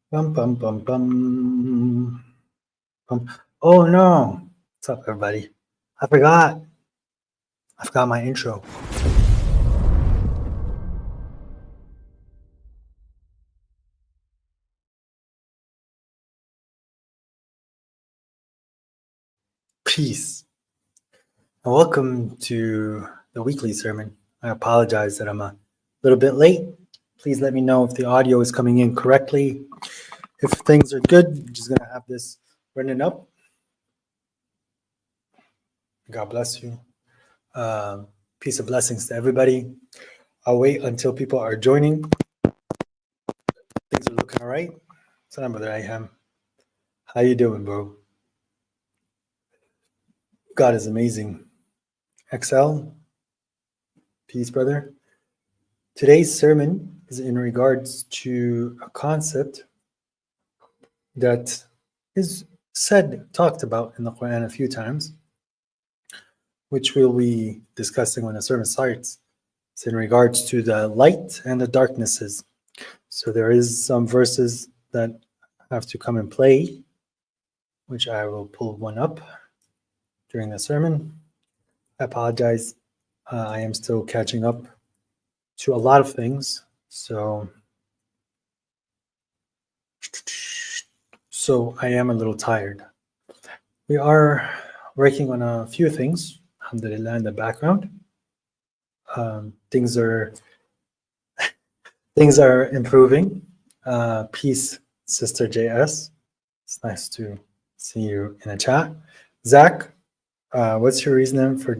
Bum, bum, bum, bum, bum. Oh no. What's up, everybody? I forgot my intro. Peace. And welcome to the weekly sermon. I apologize that I'm a little bit late. Please let me know if the audio is coming in correctly. If things are good, I'm just going to have this running up. God bless you. Peace and blessings to everybody. I'll wait until people are joining. Things are looking all right. Salam, Brother Ayham. How you doing, bro? God is amazing. XL, peace, brother. Today's sermon is in regards to a concept that is talked about in the Quran a few times, which we'll be discussing when the sermon starts. It's in regards to the light and the darknesses. So there is some verses that have to come and play, which I will pull one up during the sermon. I apologize. I am still catching up to a lot of things. So I am a little tired. We are working on a few things, alhamdulillah, in the background. Things are improving. Peace, Sister JS. It's nice to see you in a chat. Zach, what's your reason for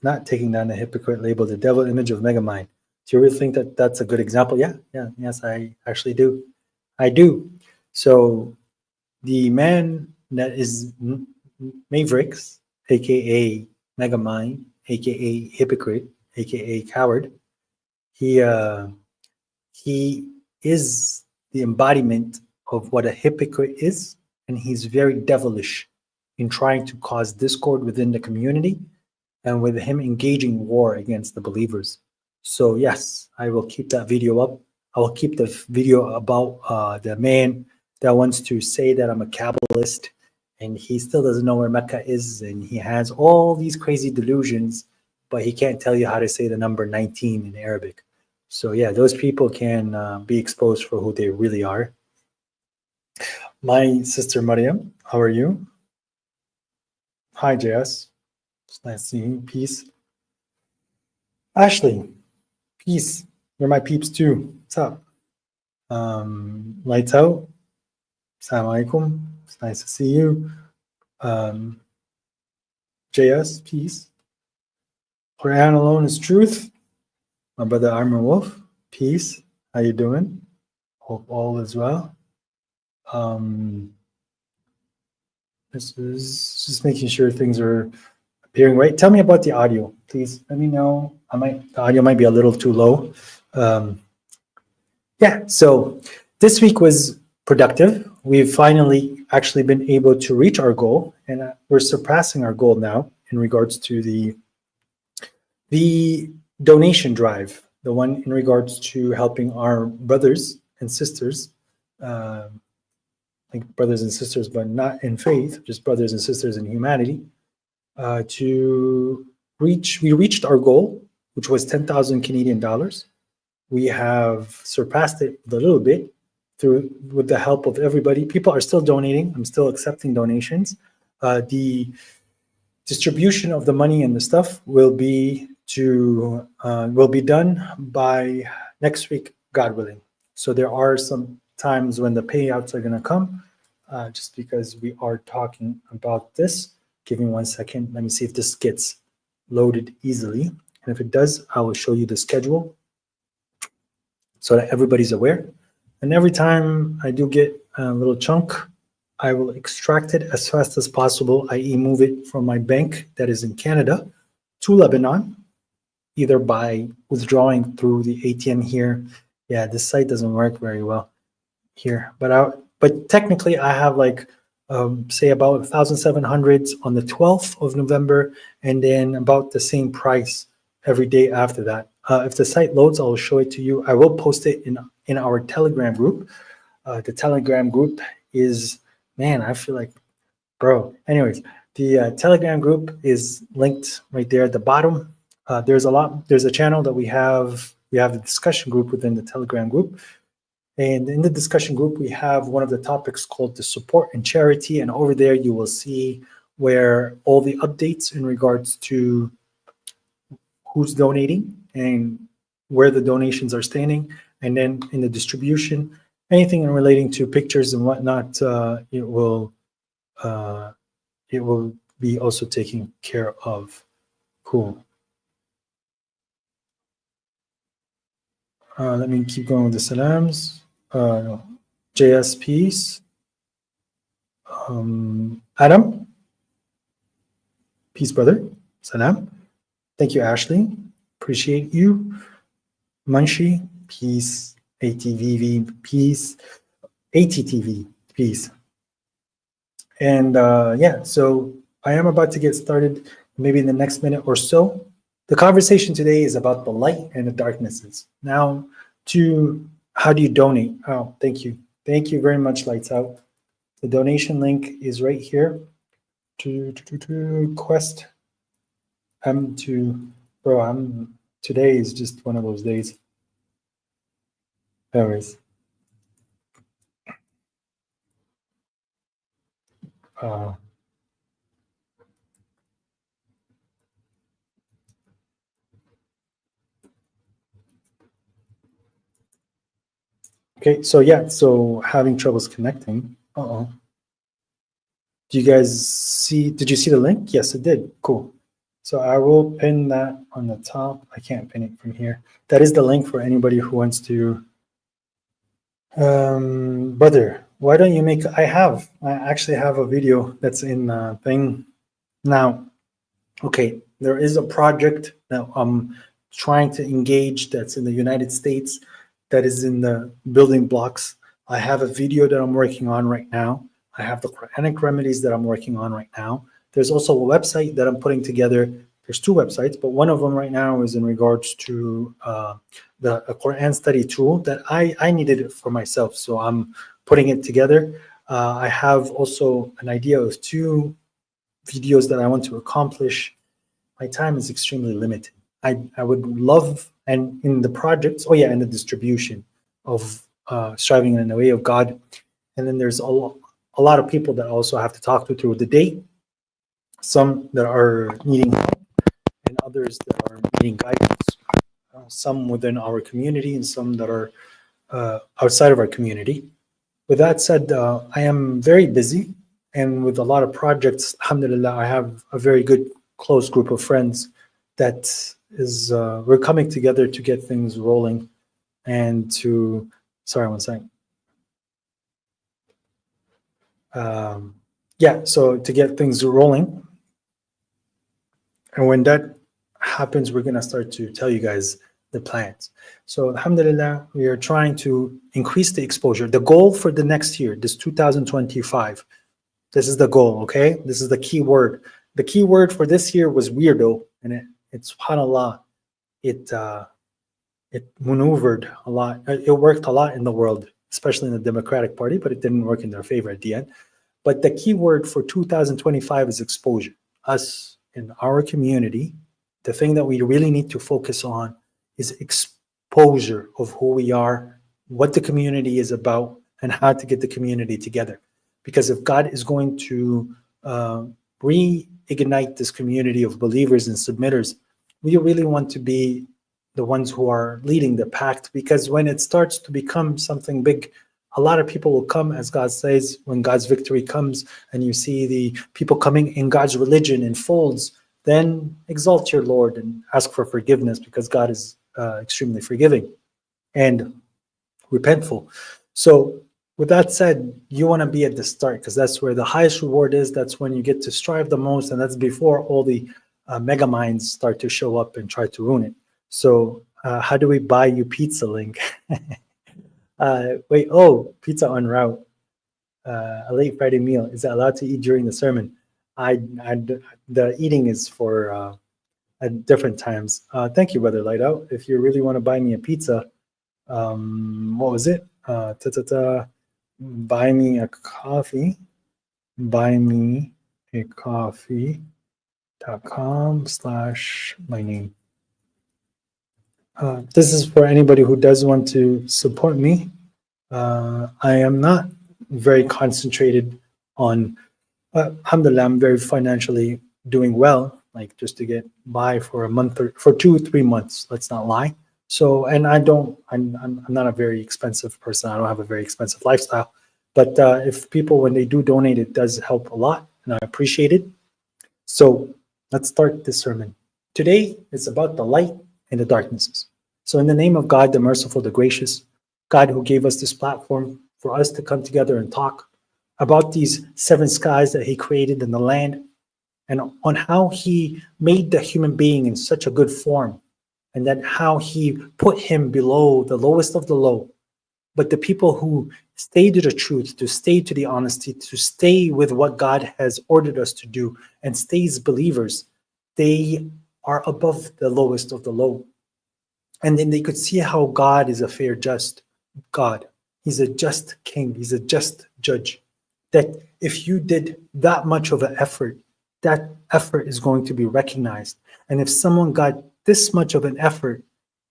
not taking down the hypocrite labeled the devil image of Megamind? Do you really think that that's a good example? Yes, I actually do. I do. So the man that is Mavericks, aka Megamind, aka hypocrite, aka coward, he is the embodiment of what a hypocrite is, and he's very devilish in trying to cause discord within the community, and with him engaging war against the believers. So yes, I will keep that video up. I will keep the video about the man that wants to say that I'm a Kabbalist, and he still doesn't know where Mecca is, and he has all these crazy delusions, but he can't tell you how to say the number 19 in Arabic. So yeah, those people can be exposed for who they really are. My sister Mariam, how are you? Hi, JS. It's nice seeing you. Peace. Ashley, peace. You're my peeps too. What's up? Lights out. Assalamu alaikum. It's nice to see you. JS, peace. Quran alone is truth. My brother Armor Wolf, peace. How you doing? Hope all is well. This is just making sure things are appearing right. Tell me about the audio, please. Let me know. The audio might be a little too low. Yeah, so this week was productive. We've finally actually been able to reach our goal, and we're surpassing our goal now in regards to the donation drive, the one in regards to helping our brothers and sisters, like brothers and sisters, but not in faith, just brothers and sisters in humanity, we reached our goal, which was 10,000 Canadian dollars. We have surpassed it a little bit with the help of everybody. People are still donating. I'm still accepting donations. The distribution of the money and the stuff will be done by next week, God willing. So there are some times when the payouts are going to come, just because we are talking about this. Give me 1 second. Let me see if this gets loaded easily. And if it does, I will show you the schedule so that everybody's aware. And every time I do get a little chunk, I will extract it as fast as possible, i.e. move it from my bank that is in Canada to Lebanon, either by withdrawing through the ATM here. Yeah, this site doesn't work very well here, but technically I have like, say about 1,700 on the 12th of November, and then about the same price every day after that. If the site loads, I'll show it to you. I will post it in our Telegram group. The Telegram group is, man, I feel like, bro. Anyways, the Telegram group is linked right there at the bottom. There's a channel that we have. We have a discussion group within the Telegram group. And in the discussion group, we have one of the topics called the support and charity. And over there, you will see where all the updates in regards to who's donating and where the donations are standing. And then in the distribution, anything relating to pictures and whatnot, it will be also taken care of. Cool. Let me keep going with the salams. JS peace. Adam, peace, brother. Salam. Thank you, Ashley. Appreciate you. Munshi, peace. ATVV, peace. ATTV, peace. And yeah, so I am about to get started maybe in the next minute or so. The conversation today is about the light and the darknesses. Now, how do you donate? Oh, thank you. Thank you very much, Lights Out. The donation link is right here. To Quest M2. Bro, today is just one of those days. Anyways. Okay, so yeah, so having troubles connecting. Uh-oh. Did you see the link? Yes, it did. Cool. So I will pin that on the top. I can't pin it from here. That is the link for anybody who wants to. Brother, why don't you I actually have a video that's in thing now. Okay, there is a project that I'm trying to engage that's in the United States that is in the building blocks. I have a video that I'm working on right now. I have the Quranic remedies that I'm working on right now. There's also a website that I'm putting together. There's two websites, but one of them right now is in regards to a Quran study tool that I needed it for myself. So I'm putting it together. I have also an idea of 2 videos that I want to accomplish. My time is extremely limited. I would love, and in the projects, and the distribution of striving in the way of God. And then there's a lot of people that also have to talk to through the day. Some that are needing help and others that are needing guidance. Some within our community and some that are outside of our community. With that said, I am very busy, and with a lot of projects, alhamdulillah, I have a very good close group of friends that is we're coming together to get things rolling and to sorry, one second. So to get things rolling, and when that happens, we're gonna start to tell you guys the plans. So alhamdulillah, we are trying to increase the exposure. The goal for the next year, this 2025, this is the goal, okay? This is the key word. The key word for this year was weirdo, and it's subhanAllah, it maneuvered a lot. It worked a lot in the world, especially in the Democratic Party, but it didn't work in their favor at the end. But the key word for 2025 is exposure. Us in our community, the thing that we really need to focus on is exposure of who we are, what the community is about, and how to get the community together. Because if God is going to reignite this community of believers and submitters, we really want to be the ones who are leading the pact, because when it starts to become something big, a lot of people will come, as God says, when God's victory comes and you see the people coming in God's religion in folds, then exalt your Lord and ask for forgiveness, because God is extremely forgiving and repentful. So with that said, you want to be at the start, because that's where the highest reward is. That's when you get to strive the most, and that's before all the mega minds start to show up and try to ruin it. So how do we buy you pizza link? Pizza en route. A late Friday meal. Is that allowed to eat during the sermon? The eating is for at different times. Thank you, Brother Light Out. If you really want to buy me a pizza, what was it? buy me a coffee, buymeacoffee.com/my name. This is for anybody who does want to support me. I am not very concentrated on, alhamdulillah, I'm very financially doing well, like just to get by for a month or for 2 or 3 months, let's not lie. So, and I'm not a very expensive person. I don't have a very expensive lifestyle. But if people, when they do donate, it does help a lot, and I appreciate it. So let's start this sermon. Today is about the light and the darknesses. So in the name of God, the merciful, the gracious, God who gave us this platform for us to come together and talk about these 7 skies that he created in the land, and on how he made the human being in such a good form, and then how he put him below the lowest of the low. But the people who stay to the truth, to stay to the honesty, to stay with what God has ordered us to do, and stay as believers, they are above the lowest of the low. And then they could see how God is a fair, just God. He's a just king. He's a just judge. That if you did that much of an effort, that effort is going to be recognized. And if someone got this much of an effort,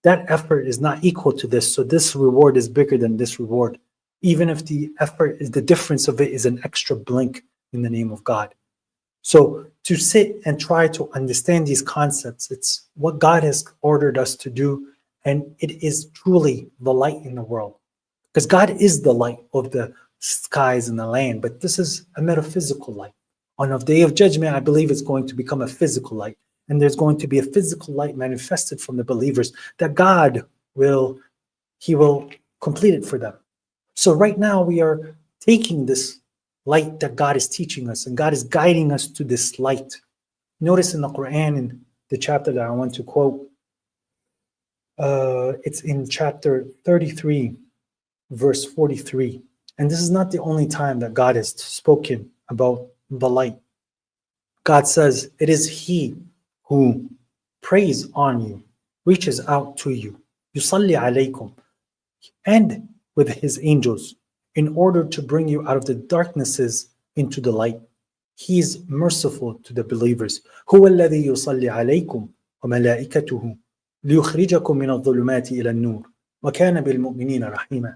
that effort is not equal to this. So this reward is bigger than this reward. Even if the effort is, the difference of it is an extra blink in the name of God. So to sit and try to understand these concepts, it's what God has ordered us to do. And it is truly the light in the world. Because God is the light of the skies and the land, but this is a metaphysical light. On the day of judgment, I believe it's going to become a physical light. And there's going to be a physical light manifested from the believers that God will complete it for them. So right now we are taking this light that God is teaching us, and God is guiding us to this light. Notice in the Quran, in the chapter that I want to quote, it's in chapter 33, verse 43. And this is not the only time that God has spoken about the light. God says, it is He who preys on you, reaches out to you, yusalli alaykum, and with His angels, in order to bring you out of the darknesses into the light. He is merciful to the believers. هو الذي يصلي عليكم وملائكته ليخرجكم من الظلمات إلى النور وكان بالمؤمنين رحيما.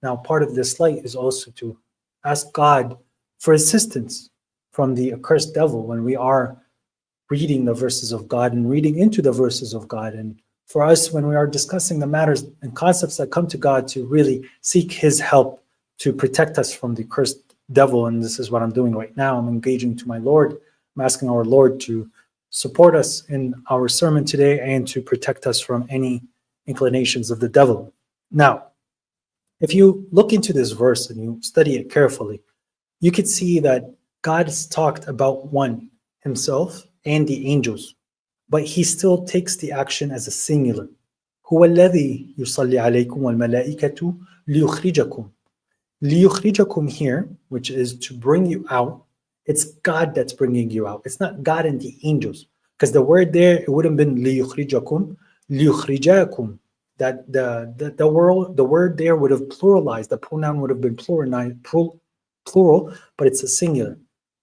Now, part of this light is also to ask God for assistance from the accursed devil when we are reading the verses of God and reading into the verses of God. And for us, when we are discussing the matters and concepts that come to God, to really seek His help to protect us from the cursed devil. And this is what I'm doing right now. I'm engaging to my Lord. I'm asking our Lord to support us in our sermon today and to protect us from any inclinations of the devil. Now, if you look into this verse and you study it carefully, you could see that God has talked about one, Himself, and the angels, but He still takes the action as a singular. هو الذي يصلي عليكم والملائكة ليخرجكم. ليخرجكم here, which is to bring you out, it's God that's bringing you out. It's not God and the angels, because the word there, it would have been ليخرجكم, ليخرجاكم. That the word there would have pluralized. The pronoun would have been plural, but it's a singular,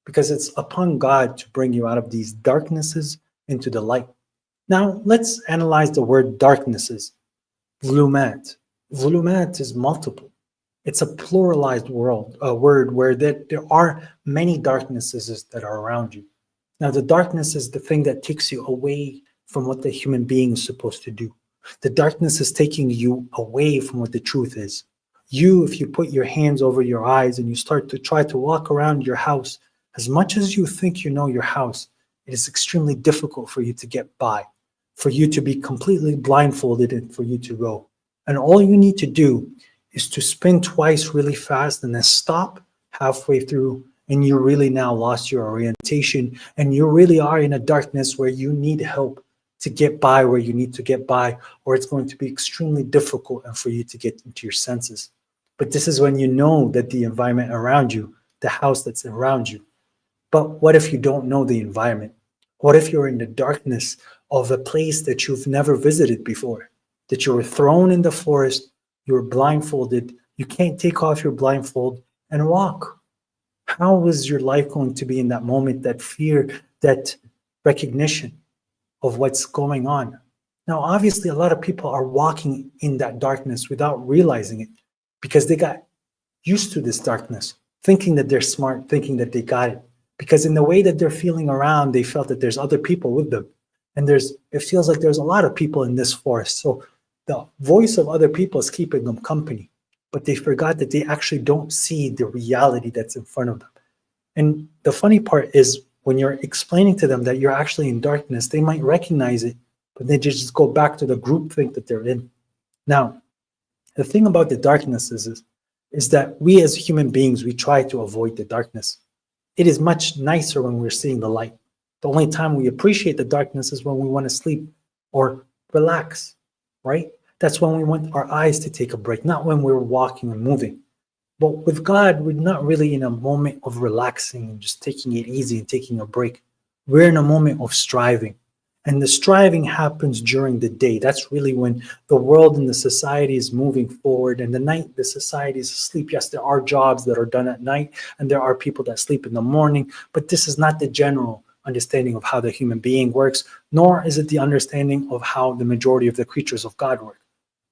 because it's upon God to bring you out of these darknesses into the light. Now, let's analyze the word darknesses. Zulumat. Zulumat is multiple. It's a pluralized word where there are many darknesses that are around you. Now, the darkness is the thing that takes you away from what the human being is supposed to do. The darkness is taking you away from what the truth is. If you put your hands over your eyes and you start to try to walk around your house, as much as you think you know your house, it is extremely difficult for you to get by, for you to be completely blindfolded and for you to go. And all you need to do is to spin twice really fast and then stop halfway through, and you really now lost your orientation, and you really are in a darkness where you need help to get by where you need to get by, or it's going to be extremely difficult and for you to get into your senses. But this is when you know that the environment around you, the house that's around you. But what if you don't know the environment? What if you're in the darkness of a place that you've never visited before? That you were thrown in the forest, you were blindfolded, You can't take off your blindfold and walk. How is your life going to be in that moment, that fear, that recognition of what's going on? Now, obviously, a lot of people are walking in that darkness without realizing it because they got used to this darkness, thinking that they're smart, thinking that they got it. Because in the way that they're feeling around, they felt that there's other people with them. And it feels like there's a lot of people in this forest. So the voice of other people is keeping them company. But they forgot that they actually don't see the reality that's in front of them. And the funny part is when you're explaining to them that you're actually in darkness, they might recognize it, but they just go back to the group think that they're in. Now, the thing about the darkness is that we as human beings, we try to avoid the darkness. It is much nicer when we're seeing the light. The only time we appreciate the darkness is when we want to sleep or relax, right? That's when we want our eyes to take a break, not when we're walking and moving. But with God, we're not really in a moment of relaxing and just taking it easy and taking a break. We're in a moment of striving. And the striving happens during the day. That's really when the world and the society is moving forward. And the night, the society is asleep. Yes, there are jobs that are done at night, and there are people that sleep in the morning. But this is not the general understanding of how the human being works, nor is it the understanding of how the majority of the creatures of God work.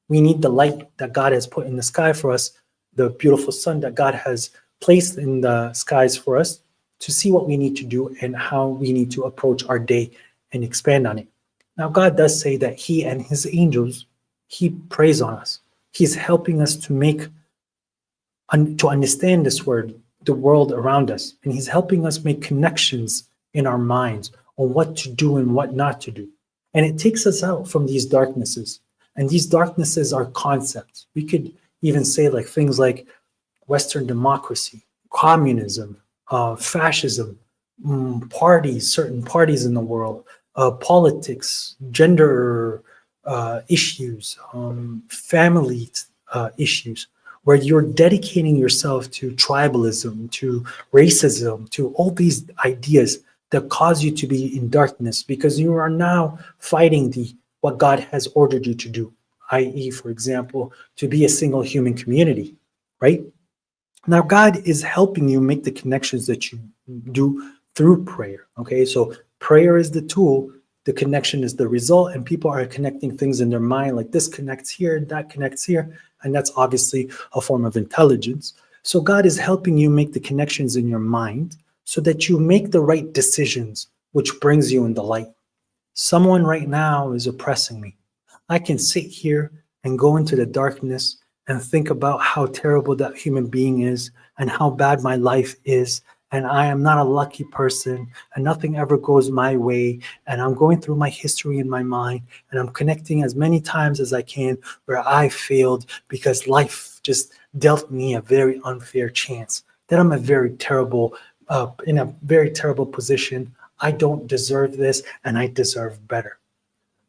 We need the light that God has put in the sky for us, the beautiful sun that God has placed in the skies for us to see what we need to do and how we need to approach our day and expand on it. Now, God does say that he and his angels, he preys on us. He's helping us to understand this word, the world around us. And he's helping us make connections in our minds on what to do and what not to do. And it takes us out from these darknesses. And these darknesses are concepts. We could even say like things like Western democracy, communism, fascism, parties, certain parties in the world, politics, gender issues, family issues, where you're dedicating yourself to tribalism, to racism, to all these ideas that cause you to be in darkness because you are now fighting what God has ordered you to do, i.e., for example, to be a single human community, right? Now, God is helping you make the connections that you do through prayer, okay? So prayer is the tool, the connection is the result, and people are connecting things in their mind, like this connects here, that connects here, and that's obviously a form of intelligence. So God is helping you make the connections in your mind so that you make the right decisions, which brings you in the light. Someone right now is oppressing me. I can sit here and go into the darkness and think about how terrible that human being is and how bad my life is. And I am not a lucky person and nothing ever goes my way. And I'm going through my history in my mind and I'm connecting as many times as I can where I failed because life just dealt me a very unfair chance. That I'm in a very terrible position. I don't deserve this and I deserve better.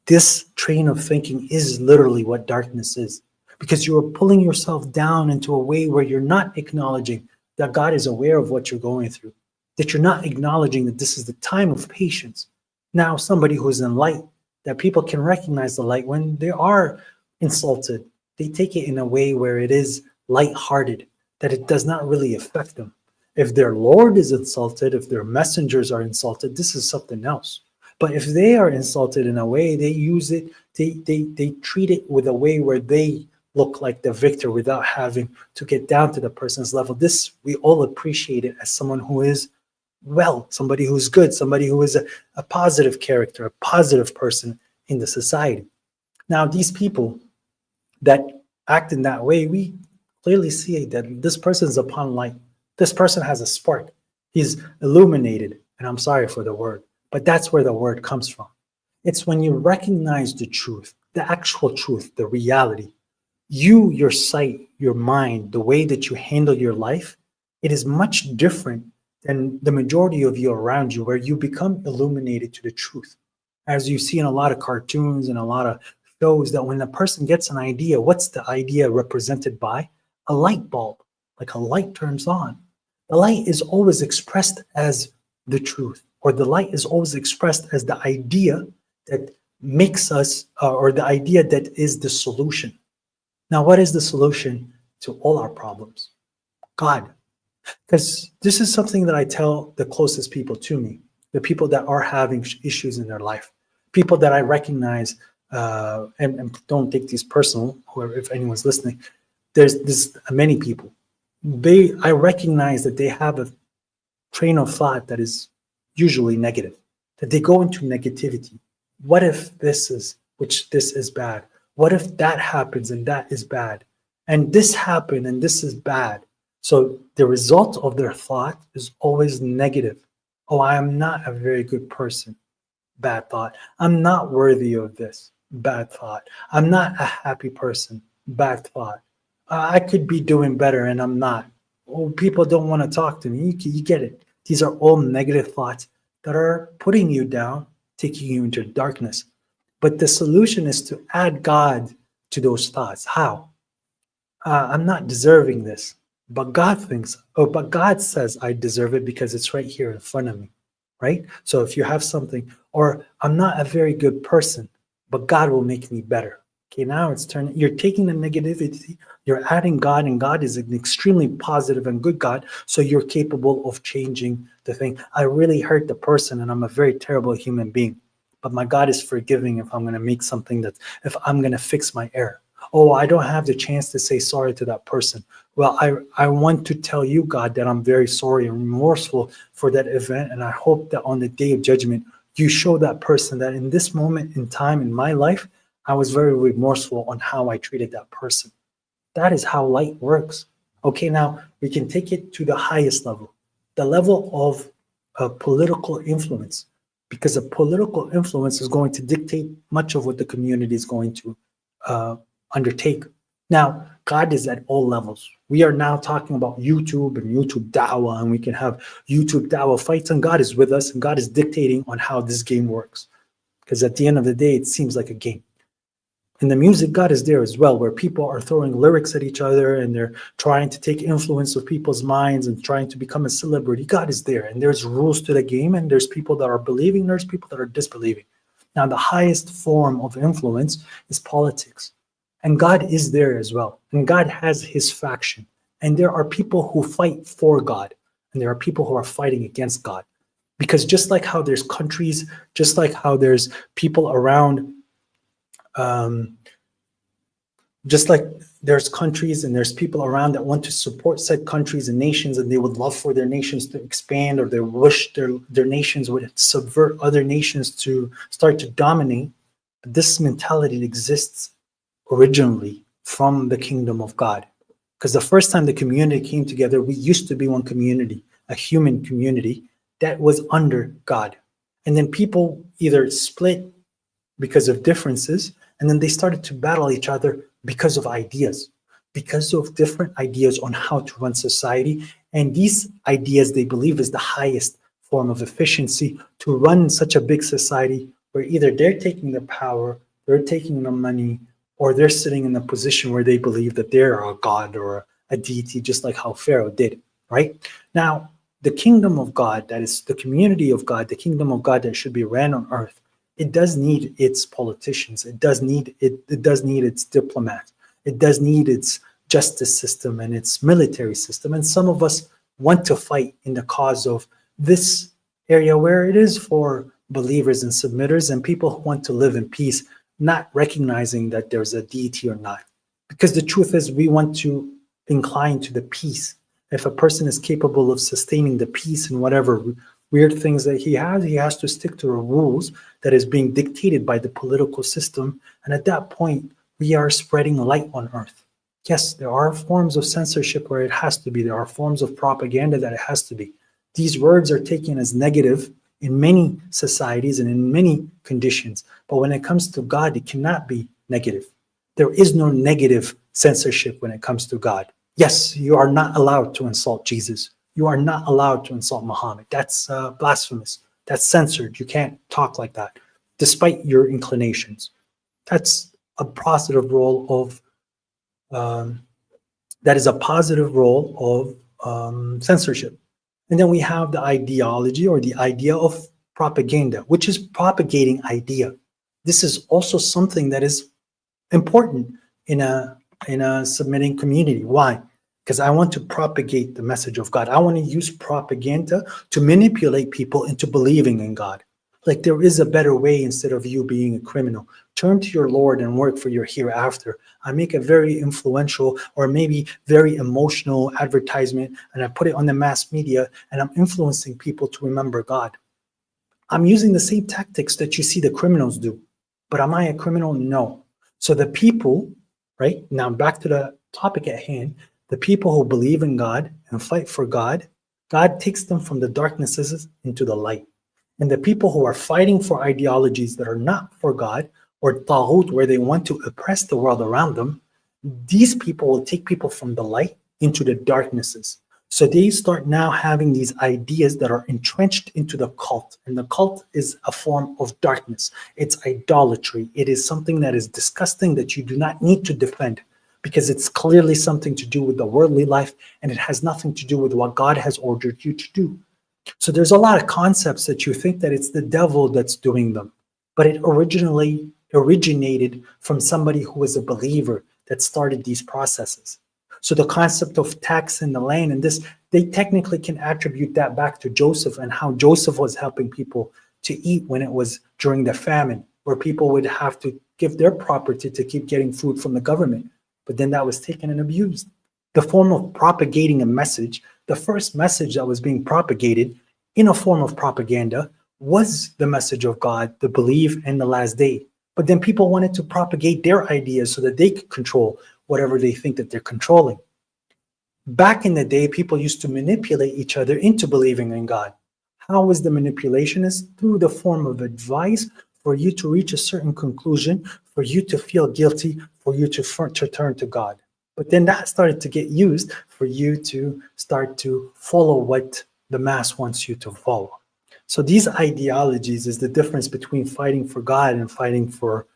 This train of thinking is literally what darkness is, because you are pulling yourself down into a way where you're not acknowledging that God is aware of what you're going through, that you're not acknowledging that this is the time of patience. Now, somebody who's in light, that people can recognize the light when they are insulted. They take it in a way where it is lighthearted, that it does not really affect them. If their Lord is insulted, if their messengers are insulted, this is something else. But if they are insulted in a way, they use it, they treat it with a way where they look like the victor without having to get down to the person's level. This, we all appreciate it as someone who is well, somebody who's good, somebody who is a positive character, a positive person in the society. Now, these people that act in that way, we clearly see that this person is upon light. This person has a spark. He's illuminated, and I'm sorry for the word, but that's where the word comes from. It's when you recognize the truth, the actual truth, the reality. You, your sight, your mind, the way that you handle your life, it is much different than the majority of you around you, where you become illuminated to the truth. As you see in a lot of cartoons and a lot of shows, that when a person gets an idea, what's the idea represented by? A light bulb, like a light turns on. The light is always expressed as the truth, or the light is always expressed as the idea that makes us, or the idea that is the solution. Now, what is the solution to all our problems? God. Because this is something that I tell the closest people to me, the people that are having issues in their life, people that I recognize, and don't take these personal, whoever, if anyone's listening, there's many people. I recognize that they have a train of thought that is usually negative, that they go into negativity. What if this is bad? What if that happens and that is bad? And this happened and this is bad. So the result of their thought is always negative. Oh, I am not a very good person. Bad thought. I'm not worthy of this. Bad thought. I'm not a happy person. Bad thought. I could be doing better and I'm not. Oh, people don't want to talk to me. You get it. These are all negative thoughts that are putting you down, taking you into darkness. But the solution is to add God to those thoughts. How? I'm not deserving this. But God but God says I deserve it because it's right here in front of me, right? So if you have something, or I'm not a very good person, but God will make me better. Okay, now you're taking the negativity, you're adding God, and God is an extremely positive and good God, so you're capable of changing the thing. I really hurt the person, and I'm a very terrible human being, but my God is forgiving if I'm going to make something if I'm going to fix my error. Oh, I don't have the chance to say sorry to that person. Well, I want to tell you, God, that I'm very sorry and remorseful for that event. And I hope that on the day of judgment, you show that person that in this moment in time in my life, I was very remorseful on how I treated that person. That is how light works. Okay, now we can take it to the highest level, the level of political influence, because a political influence is going to dictate much of what the community is going to undertake. Now, God is at all levels. We are now talking about YouTube and YouTube Dawah, and we can have YouTube Dawah fights, and God is with us, and God is dictating on how this game works. Because at the end of the day, it seems like a game. In the music, God is there as well, where people are throwing lyrics at each other, and they're trying to take influence of people's minds and trying to become a celebrity. God is there, and there's rules to the game, and there's people that are believing, there's people that are disbelieving. Now, the highest form of influence is politics. And God is there as well. And God has his faction. And there are people who fight for God. And there are people who are fighting against God. Because just like how there's countries, just like how there's people around, just like there's countries and there's people around that want to support said countries and nations, and they would love for their nations to expand, or they wish their nations would subvert other nations to start to dominate. But this mentality exists originally from the kingdom of God. Because the first time the community came together, we used to be one community, a human community that was under God. And then people either split because of differences, and then they started to battle each other because of ideas, because of different ideas on how to run society. And these ideas they believe is the highest form of efficiency to run such a big society, where either they're taking the power, they're taking the money, or they're sitting in a position where they believe that they're a god or a deity, just like how Pharaoh did, right? Now, the kingdom of God, that is the community of God, the kingdom of God that should be ran on earth, it does need its politicians. It does need its diplomats. It does need its justice system and its military system. And some of us want to fight in the cause of this area where it is for believers and submitters and people who want to live in peace, not recognizing that there's a deity or not. Because the truth is, we want to incline to the peace. If a person is capable of sustaining the peace and whatever weird things that he has to stick to the rules that is being dictated by the political system. And at that point, we are spreading light on earth. Yes, there are forms of censorship where it has to be. There are forms of propaganda that it has to be. These words are taken as negative in many societies and in many conditions. But when it comes to God, it cannot be negative. There is no negative censorship when it comes to God. Yes, you are not allowed to insult Jesus. You are not allowed to insult Muhammad. That's blasphemous. That's censored. You can't talk like that, despite your inclinations. That's a positive role of, that is a positive role of censorship. And then we have the ideology or the idea of propaganda, which is propagating idea. This is also something that is important in a in a submitting community. Why? Because I want to propagate the message of God. I want to use propaganda to manipulate people into believing in God. Like there is a better way instead of you being a criminal. Turn to your Lord and work for your hereafter. I make a very influential or maybe very emotional advertisement and I put it on the mass media and I'm influencing people to remember God. I'm using the same tactics that you see the criminals do. But am I a criminal? No. So the people, right? Now back to the topic at hand, the people who believe in God and fight for God, God takes them from the darknesses into the light. And the people who are fighting for ideologies that are not for God or taghut, where they want to oppress the world around them, these people will take people from the light into the darknesses. So they start now having these ideas that are entrenched into the cult. And the cult is a form of darkness. It's idolatry. It is something that is disgusting that you do not need to defend because it's clearly something to do with the worldly life and it has nothing to do with what God has ordered you to do. So there's a lot of concepts that you think that it's the devil that's doing them, but it originally originated from somebody who was a believer that started these processes. So the concept of tax in the land and this, they technically can attribute that back to Joseph and how Joseph was helping people to eat when it was during the famine, where people would have to give their property to keep getting food from the government. But then that was taken and abused. The form of propagating a message, the first message that was being propagated in a form of propaganda was the message of God, the belief in the last day. But then people wanted to propagate their ideas so that they could control whatever they think that they're controlling. Back in the day, people used to manipulate each other into believing in God. How was the manipulation? Is through the form of advice for you to reach a certain conclusion, for you to feel guilty, for you to turn to God. But then that started to get used for you to start to follow what the mass wants you to follow. So these ideologies is the difference between fighting for God and fighting for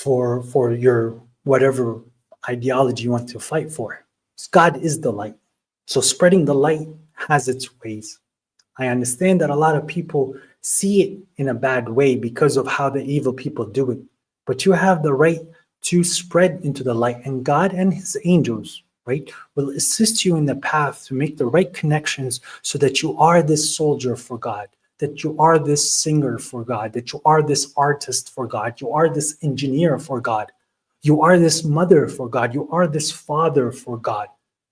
your whatever ideology you want to fight for. God is the light. So spreading the light has its ways. I understand that a lot of people see it in a bad way because of how the evil people do it. But you have the right to spread into the light, and God and his angels, right, will assist you in the path to make the right connections so that you are this soldier for God, that you are this singer for God, that you are this artist for God, you are this engineer for God, you are this mother for God, you are this father for God.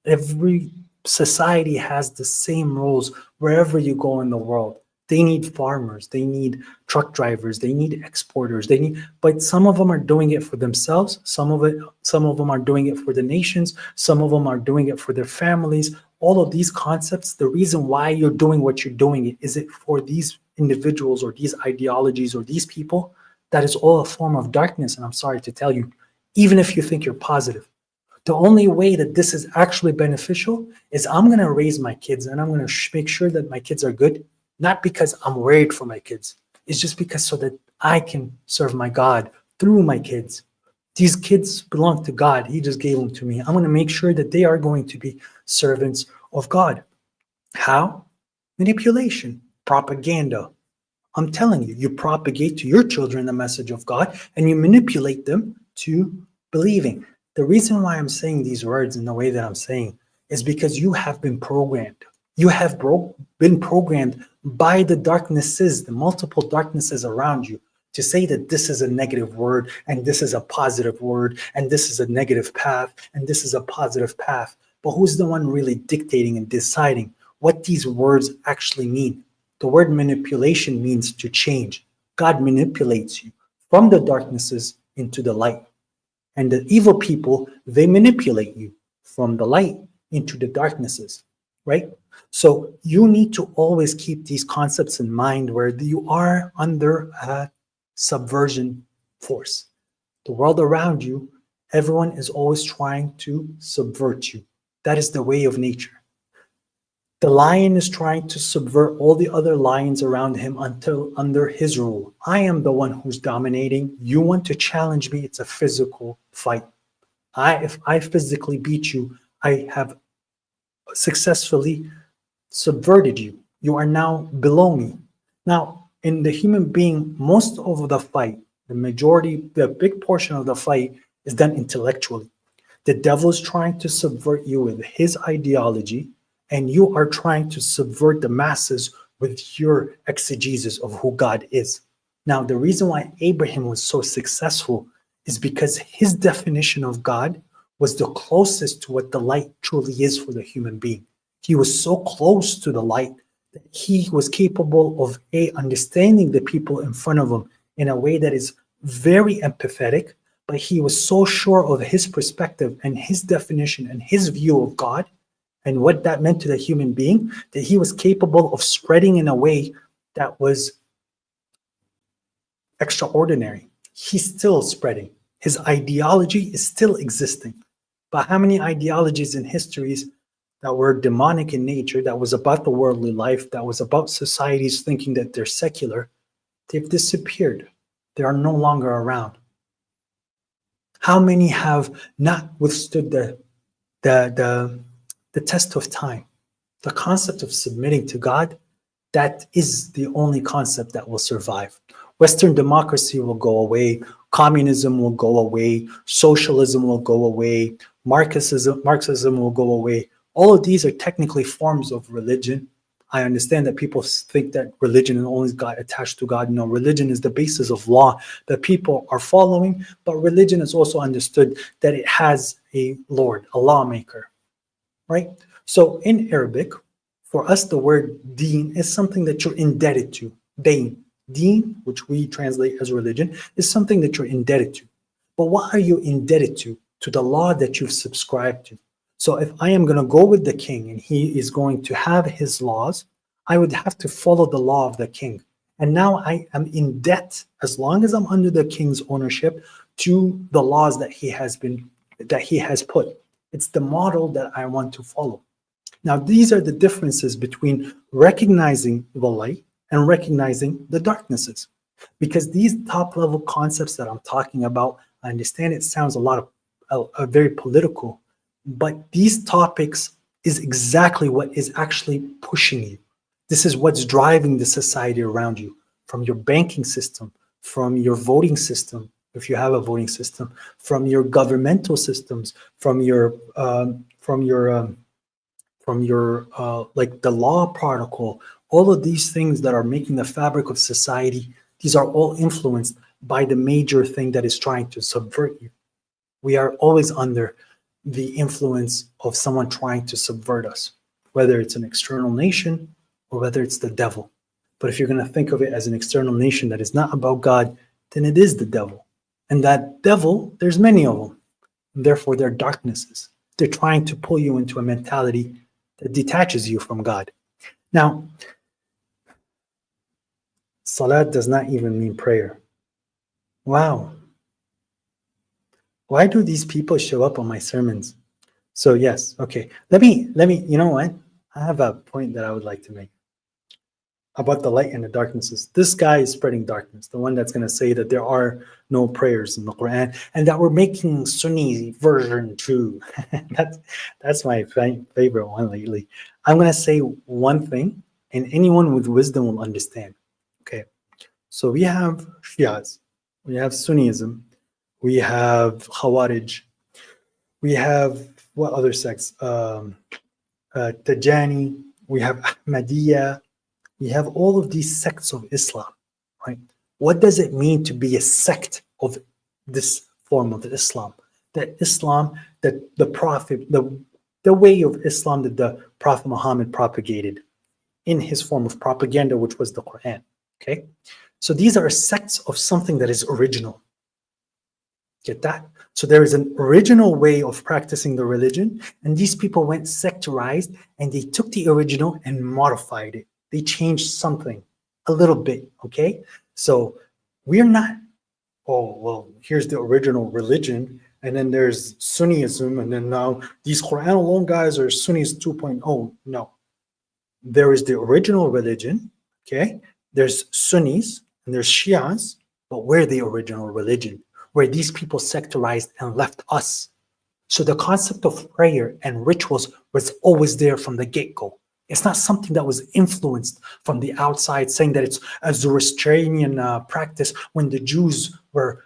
Every society has the same roles wherever you go in the world. They need farmers, they need truck drivers, they need exporters, but some of them are doing it for themselves, some of them are doing it for the nations, some of them are doing it for their families. All of these concepts, the reason why you're doing what you're doing, is it for these individuals or these ideologies or these people? That is all a form of darkness, and I'm sorry to tell you, even if you think you're positive. The only way that this is actually beneficial is I'm going to raise my kids and I'm going to make sure that my kids are good, not because I'm worried for my kids. It's just because so that I can serve my God through my kids. These kids belong to God. He just gave them to me. I'm going to make sure that they are going to be servants of God. How? Manipulation, propaganda. I'm telling you, you propagate to your children the message of God and you manipulate them to believing. The reason why I'm saying these words in the way that I'm saying is because you have been programmed. You have been programmed by the darknesses, the multiple darknesses around you, to say that this is a negative word and this is a positive word and this is a negative path and this is a positive path. But who's the one really dictating and deciding what these words actually mean? The word manipulation means to change. God manipulates you from the darknesses into the light. And the evil people, they manipulate you from the light into the darknesses, right? So you need to always keep these concepts in mind where you are under a subversion force. The world around you, everyone is always trying to subvert you. That is the way of nature. The lion is trying to subvert all the other lions around him until under his rule. I am the one who's dominating. You want to challenge me? It's a physical fight. If I physically beat you, I have successfully subverted you. You are now below me. Now, in the human being, most of the fight, the majority, the big portion of the fight is done intellectually. The devil is trying to subvert you with his ideology, and you are trying to subvert the masses with your exegesis of who God is. Now, the reason why Abraham was so successful is because his definition of God was the closest to what the light truly is for the human being. He was so close to the light that he was capable of understanding the people in front of him in a way that is very empathetic, but he was so sure of his perspective and his definition and his view of God and what that meant to the human being, that he was capable of spreading in a way that was extraordinary. He's still spreading. His ideology is still existing. But how many ideologies and histories that were demonic in nature, that was about the worldly life, that was about societies thinking that they're secular, they've disappeared. They are no longer around. How many have not withstood the test of time? The concept of submitting to God, that is the only concept that will survive. Western democracy will go away. Communism will go away. Socialism will go away. Marxism will go away. All of these are technically forms of religion. I understand that people think that religion is only got attached to God. No, religion is the basis of law that people are following, but religion is also understood that it has a Lord, a lawmaker, right? So in Arabic, for us, the word deen is something that you're indebted to. Deen, which we translate as religion, is something that you're indebted to. But what are you indebted to? To the law that you've subscribed to. So if I am going to go with the king and he is going to have his laws, I would have to follow the law of the king. And now I am in debt, as long as I'm under the king's ownership, to the laws that he has put. It's the model that I want to follow. Now, these are the differences between recognizing the light and recognizing the darknesses. Because these top level concepts that I'm talking about, I understand it sounds very political, but these topics is exactly what is actually pushing you. This is what's driving the society around you, from your banking system, from your voting system, if you have a voting system, from your governmental systems, from your like the law protocol. All of these things that are making the fabric of society, these are all influenced by the major thing that is trying to subvert you. We are always under the influence of someone trying to subvert us, whether it's an external nation or whether it's the devil. But if you're going to think of it as an external nation that is not about God, then it is the devil. And that devil, there's many of them. And therefore, they're darknesses. They're trying to pull you into a mentality that detaches you from God. Now, salat does not even mean prayer. Wow. Why do these people show up on my sermons? So yes, okay. Let me, you know what? I have a point that I would like to make about the light and the darknesses. This guy is spreading darkness, the one that's going to say that there are no prayers in the Quran and that we're making Sunni version true. That's my favorite one lately. I'm going to say one thing and anyone with wisdom will understand. Okay. So we have Shias, we have Sunnism, we have Khawarij, we have what other sects? Tajani, we have Ahmadiyya, we have all of these sects of Islam, right? What does it mean to be a sect of this form of Islam? That Islam, that the Prophet, the way of Islam that the Prophet Muhammad propagated in his form of propaganda, which was the Quran, okay? So these are sects of something that is original. Get that? So there is an original way of practicing the religion, and these people went sectorized, and they took the original and modified it. They changed something a little bit, okay? So we're not, oh, well, here's the original religion, and then there's Sunnism, and then now these Quran alone guys are Sunnis 2.0. No. There is the original religion, okay? There's Sunnis, and there's Shias, but we're the original religion, where these people sectorized and left us. So the concept of prayer and rituals was always there from the get-go. It's not something that was influenced from the outside, saying that it's a Zoroastrian practice when the Jews were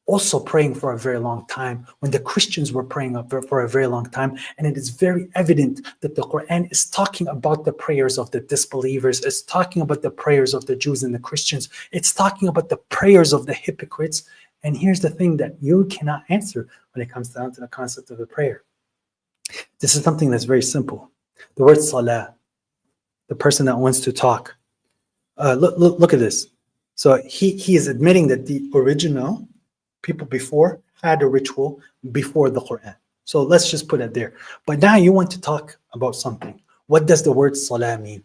also praying for a very long time, when the Christians were praying for a very long time. And it is very evident that the Quran is talking about the prayers of the disbelievers, it's talking about the prayers of the Jews and the Christians, it's talking about the prayers of the hypocrites. And here's the thing that you cannot answer when it comes down to the concept of the prayer. This is something that's very simple. The word salah, the person that wants to talk, look at this. So he is admitting that the original people before had a ritual before the Quran. So let's just put it there. But now you want to talk about something. What does the word salah mean?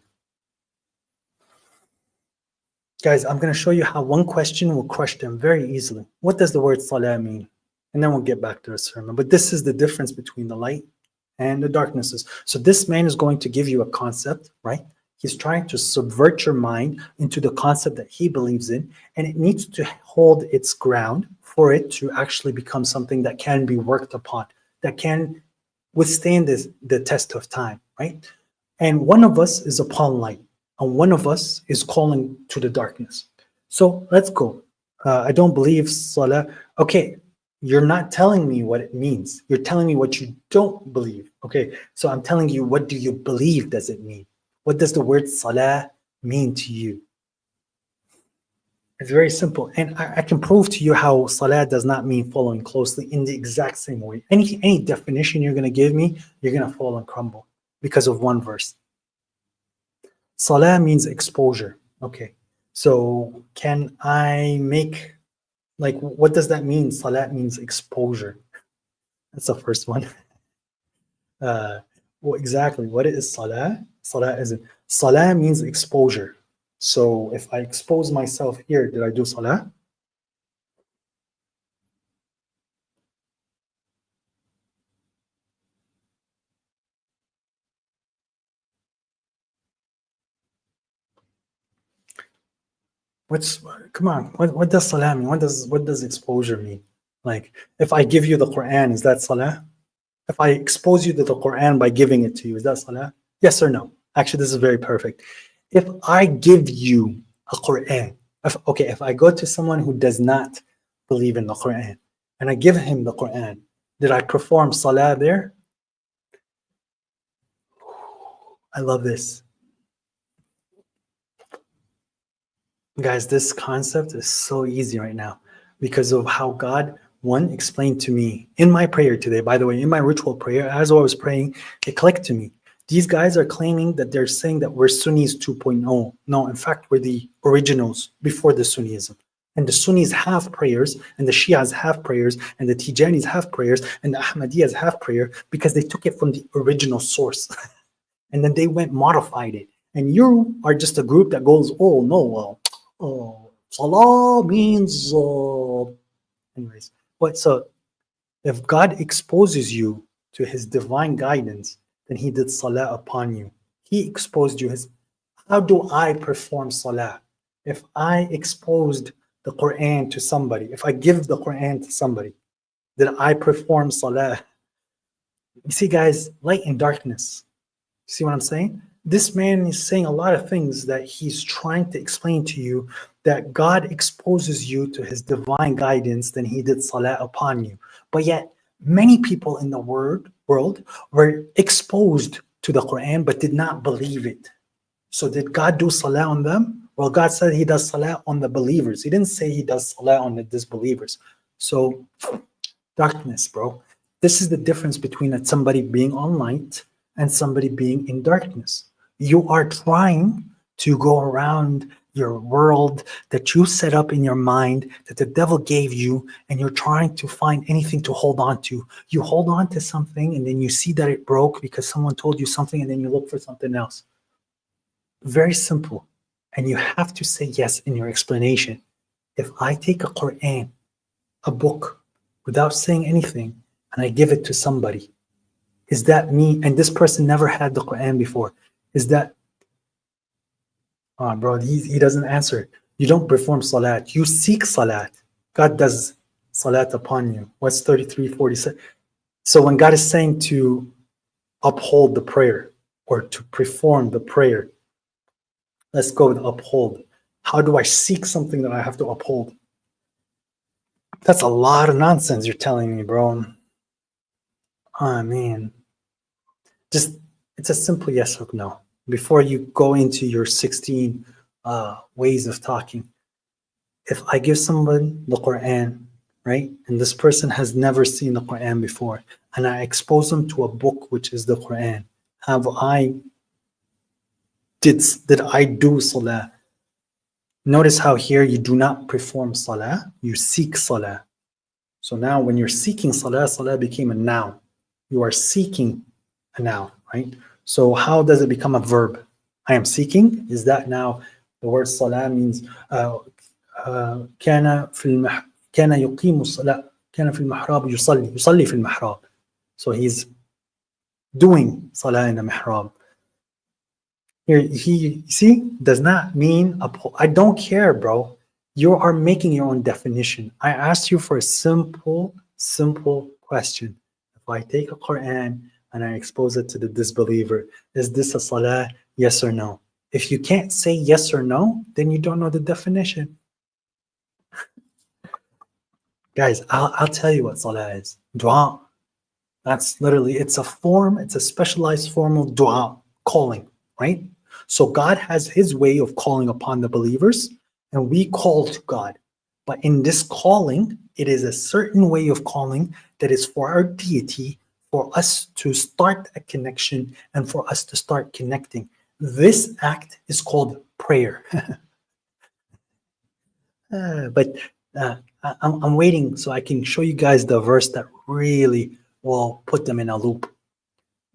Guys, I'm going to show you how one question will crush them very easily. What does the word salah mean? And then we'll get back to the sermon. But this is the difference between the light and the darknesses. So this man is going to give you a concept, right? He's trying to subvert your mind into the concept that he believes in, and it needs to hold its ground for it to actually become something that can be worked upon, that can withstand the test of time, right? And one of us is upon light, and one of us is calling to the darkness. So let's go. I don't believe salah. Okay, you're not telling me what it means. You're telling me what you don't believe. Okay, so I'm telling you, what do you believe does it mean? What does the word salah mean to you? It's very simple. And I can prove to you how salah does not mean following closely in the exact same way. Any definition you're going to give me, you're going to fall and crumble because of one verse. Salah means exposure. Okay. So can I make, like, what does that mean? Salah means exposure. That's the first one. Well, exactly. What is salah? Salah means exposure. So if I expose myself here, did I do salah? Come on, what does salah mean? What does exposure mean? Like, if I give you the Quran, is that salah? If I expose you to the Quran by giving it to you, is that salah? Yes or no? Actually, this is very perfect. If I give you a Quran, if I go to someone who does not believe in the Quran and I give him the Quran, did I perform salah there? I love this. Guys, this concept is so easy right now because of how God, one, explained to me in my prayer today. By the way, in my ritual prayer, as I was praying, it clicked to me. These guys are claiming that they're saying that we're Sunnis 2.0. No, in fact, we're the originals before the Sunnism. And the Sunnis have prayers, and the Shias have prayers, and the Tijanis have prayers, and the Ahmadiyyas have prayer because they took it from the original source. And then they modified it. And you are just a group that goes, oh, no, salah means, anyways. But so if God exposes you to his divine guidance, then he did salah upon you. He exposed you. How do I perform salah? If I exposed the Quran to somebody, if I give the Quran to somebody, did I perform salah? You see, guys, light and darkness. See what I'm saying? This man is saying a lot of things that he's trying to explain to you, that God exposes you to his divine guidance, then he did salah upon you. But yet, many people in the world were exposed to the Quran but did not believe it. So did God do salah on them? Well, God said he does salah on the believers. He didn't say he does salah on the disbelievers. So darkness, bro. This is the difference between somebody being on light and somebody being in darkness. You are trying to go around your world that you set up in your mind, that the devil gave you, and you're trying to find anything to hold on to. You hold on to something and then you see that it broke because someone told you something, and then you look for something else. Very simple. And you have to say yes in your explanation. If I take a Quran, a book, without saying anything, and I give it to somebody, is that me? And this person never had the Quran before. Is that, oh, bro, he doesn't answer. You don't perform salat. You seek salat. God does salat upon you. What's 33:47? So when God is saying to uphold the prayer or to perform the prayer, let's go with uphold. How do I seek something that I have to uphold? That's a lot of nonsense you're telling me, bro. I mean, just it's a simple yes or no. Before you go into your 16 ways of talking, if I give someone the Quran, right, and this person has never seen the Quran before, and I expose them to a book which is the Quran, have I did I do salah? Notice how here you do not perform salah, you seek salah. So now when you're seeking salah, salah became a noun. You are seeking a noun, right? So how does it become a verb? I am seeking. Is that now the word salah means كان يقيم الصلاة كان في المحراب يصلي في المحراب. So he's doing salah in the mihrab. Here, he see does not mean I don't care, bro. You are making your own definition. I asked you for a simple question. If I take a Quran and I expose it to the disbeliever, is this a salah? Yes or no? If you can't say yes or no, then you don't know the definition. Guys, I'll tell you what salah is. Dua. That's literally, it's a specialized form of dua, calling, right? So God has his way of calling upon the believers, and we call to God. But in this calling, it is a certain way of calling that is for our deity, for us to start a connection and for us to start connecting. This act is called prayer. I'm waiting so I can show you guys the verse that really will put them in a loop.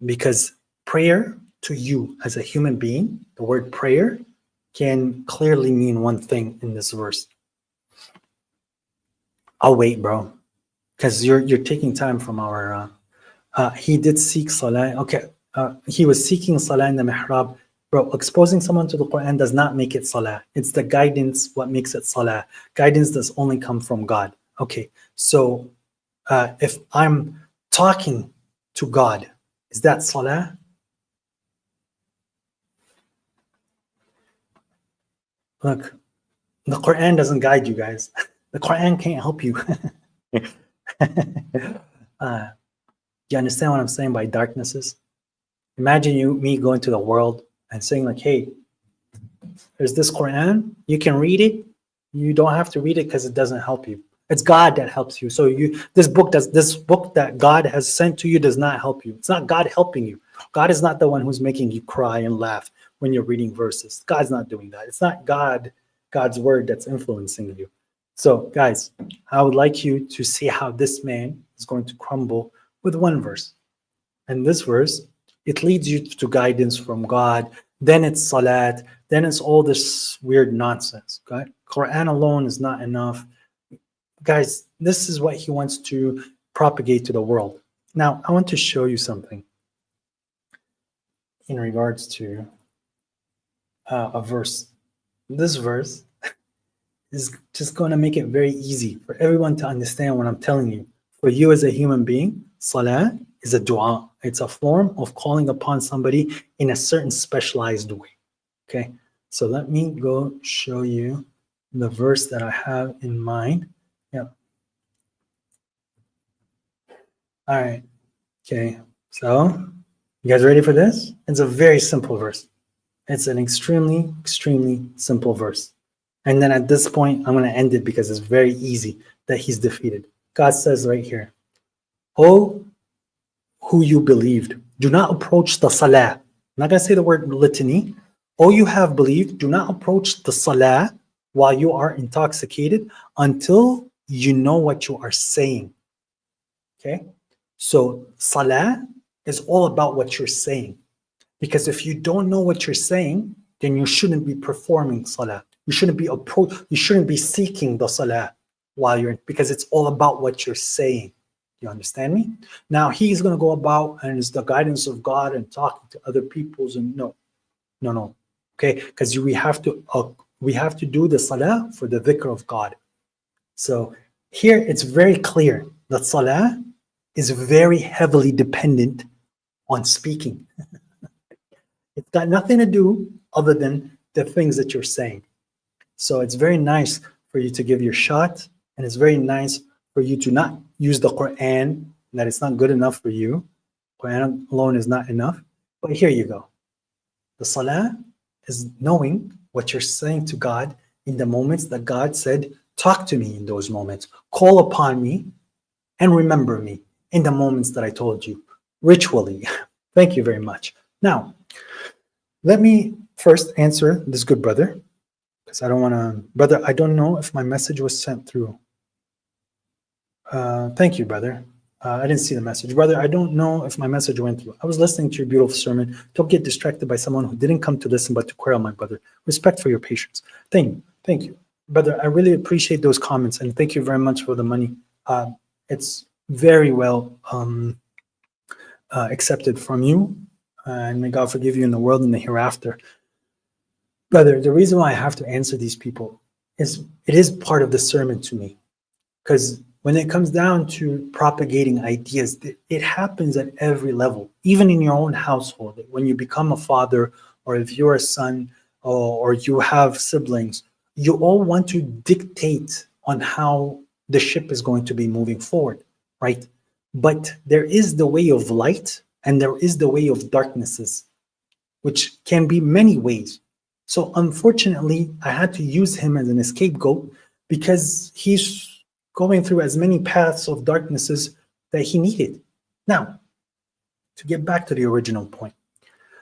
Because prayer to you as a human being, the word prayer can clearly mean one thing in this verse. I'll wait, bro, because you're taking time from our. He did seek salah. Okay, he was seeking salah in the mihrab. Bro, exposing someone to the Quran does not make it salah. It's the guidance what makes it salah. Guidance does only come from God. Okay, so if I'm talking to God, is that salah? Look, the Quran doesn't guide you guys. The Quran can't help you. You understand what I'm saying by darknesses? Imagine me going to the world and saying like, hey, there's this Quran. You can read it. You don't have to read it because it doesn't help you. It's God that helps you. So this book that God has sent to you does not help you. It's not God helping you. God is not the one who's making you cry and laugh when you're reading verses. God's not doing that. It's not God's word that's influencing you. So guys, I would like you to see how this man is going to crumble with one verse. And this verse, it leads you to guidance from God. Then it's salat. Then it's all this weird nonsense. Okay? Quran alone is not enough. Guys, this is what he wants to propagate to the world. Now, I want to show you something in regards to a verse. This verse is just going to make it very easy for everyone to understand what I'm telling you. For you as a human being, salah is a dua. It's a form of calling upon somebody in a certain specialized way. Okay, so let me go show you the verse that I have in mind. Yep. All right. Okay, so you guys ready for this? It's a very simple verse. It's an extremely simple verse. And then at this point, I'm going to end it because it's very easy that he's defeated. God says right here, "Oh, who you believed, do not approach the salah." I'm not going to say the word litany. "Oh, you have believed, do not approach the salah while you are intoxicated until you know what you are saying." Okay, so salah is all about what you're saying. Because if you don't know what you're saying, then you shouldn't be performing salah. You shouldn't be seeking the salah while because it's all about what you're saying. You understand me? Now he's going to go about and it's the guidance of God and talking to other peoples and no. Okay, because we have to do the salah for the dhikr of God. So here it's very clear that salah is very heavily dependent on speaking. It's got nothing to do other than the things that you're saying. So it's very nice for you to give your shot, and it's very nice for you to not use the Quran, that it's not good enough for you. Quran alone is not enough. But here you go. The salah is knowing what you're saying to God in the moments that God said, talk to me in those moments. Call upon me and remember me in the moments that I told you ritually. Thank you very much. Now, let me first answer this good brother, because I don't want to, brother, I don't know if my message was sent through. Thank you, brother. I didn't see the message. Brother, I don't know if my message went through. I was listening to your beautiful sermon. Don't get distracted by someone who didn't come to listen but to quail, my brother. Respect for your patience. Thank you. Brother, I really appreciate those comments, and thank you very much for the money. It's very well accepted from you, and may God forgive you in the world and the hereafter. Brother, the reason why I have to answer these people is it is part of the sermon to me, because when it comes down to propagating ideas, it happens at every level, even in your own household. When you become a father, or if you're a son, or you have siblings, you all want to dictate on how the ship is going to be moving forward, right? But there is the way of light and there is the way of darknesses, which can be many ways. So unfortunately, I had to use him as an scapegoat because he's going through as many paths of darknesses that he needed. Now, to get back to the original point,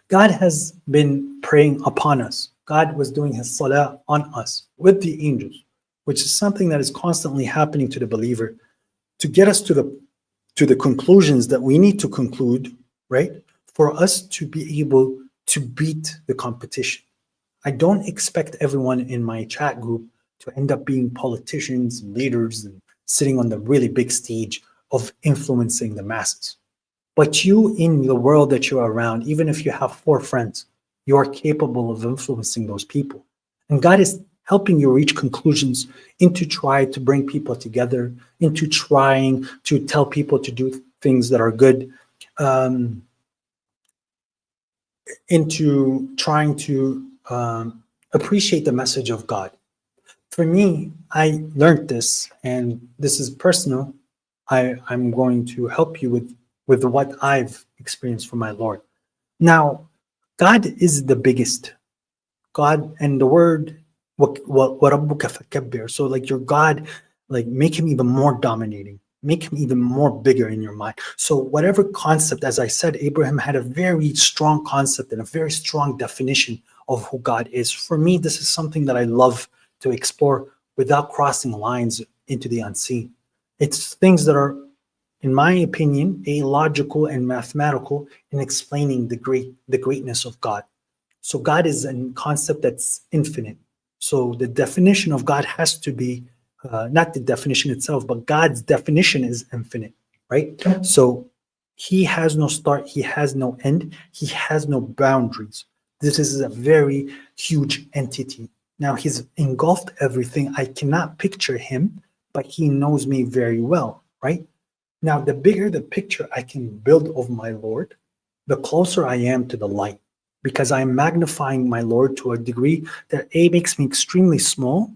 God has been praying upon us. God was doing his salah on us with the angels, which is something that is constantly happening to the believer to get us to the conclusions that we need to conclude, right? For us to be able to beat the competition. I don't expect everyone in my chat group to end up being politicians and leaders and sitting on the really big stage of influencing the masses. But you, in the world that you're around, even if you have 4 friends, you are capable of influencing those people. And God is helping you reach conclusions into try to bring people together, into trying to tell people to do things that are good, into trying to appreciate the message of God. For me, I learned this, and this is personal. I'm going to help you with what I've experienced from my Lord. Now, God is the biggest. God, and the word وَرَبُّكَ فَكَبِّرْ. So like your God, like make him even more dominating, make him even more bigger in your mind. So whatever concept, as I said, Abraham had a very strong concept and a very strong definition of who God is. For me, this is something that I love to explore without crossing lines into the unseen. It's things that are, in my opinion, illogical and mathematical in explaining the greatness of God. So God is a concept that's infinite. So the definition of God has to be, not the definition itself, but God's definition is infinite, right? So he has no start, he has no end, he has no boundaries. This is a very huge entity. Now he's engulfed everything. I cannot picture him, but he knows me very well, right? Now, the bigger the picture I can build of my Lord, the closer I am to the light, because I'm magnifying my Lord to a degree that makes me extremely small.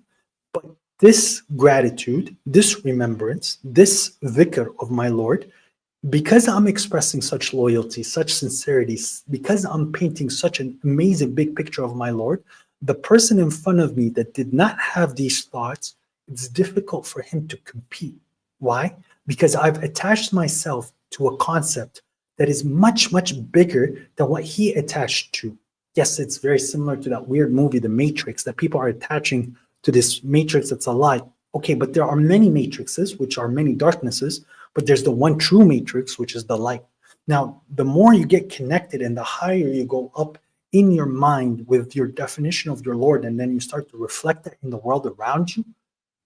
But this gratitude, this remembrance, this dhikr of my Lord, because I'm expressing such loyalty, such sincerity, because I'm painting such an amazing big picture of my Lord, the person in front of me that did not have these thoughts, it's difficult for him to compete. Why? Because I've attached myself to a concept that is much, much bigger than what he attached to. Yes, it's very similar to that weird movie, The Matrix, that people are attaching to this matrix that's a lie. Okay, but there are many matrices, which are many darknesses, but there's the one true matrix, which is the light. Now, the more you get connected and the higher you go up in your mind with your definition of your Lord, and then you start to reflect that in the world around you,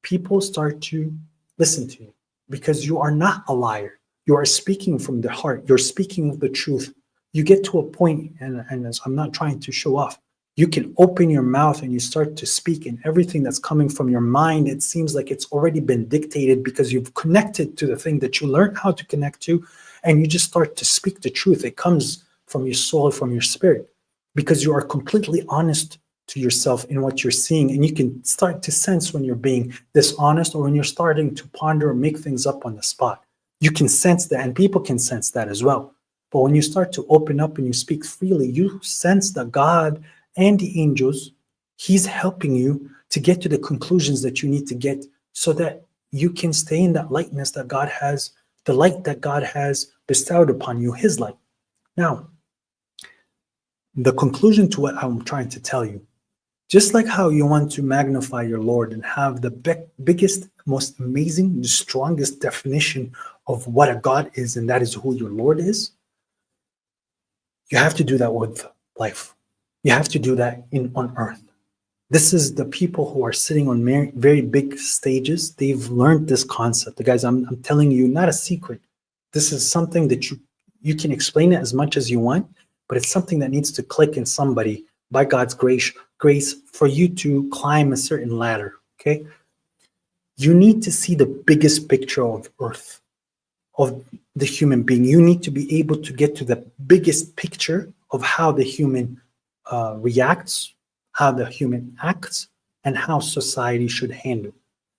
people start to listen to you because you are not a liar. You are speaking from the heart. You're speaking the truth. You get to a point, and as I'm not trying to show off, you can open your mouth and you start to speak, and everything that's coming from your mind, it seems like it's already been dictated because you've connected to the thing that you learned how to connect to, and you just start to speak the truth. It comes from your soul, from your spirit, because you are completely honest to yourself in what you're seeing, and you can start to sense when you're being dishonest or when you're starting to ponder or make things up on the spot. You can sense that, and people can sense that as well. But when you start to open up and you speak freely, you sense that God and the angels, He's helping you to get to the conclusions that you need to get so that you can stay in that lightness that God has, the light that God has bestowed upon you, His light. Now, the conclusion to what I'm trying to tell you, just like how you want to magnify your Lord and have the biggest, most amazing, the strongest definition of what a God is, and that is who your Lord is, you have to do that with life. You have to do that on earth. This is the people who are sitting on very big stages. They've learned this concept. Guys, I'm telling you, not a secret. This is something that you can explain it as much as you want, but it's something that needs to click in somebody by God's grace for you to climb a certain ladder, okay? You need to see the biggest picture of earth, of the human being. You need to be able to get to the biggest picture of how the human reacts, how the human acts, and how society should handle.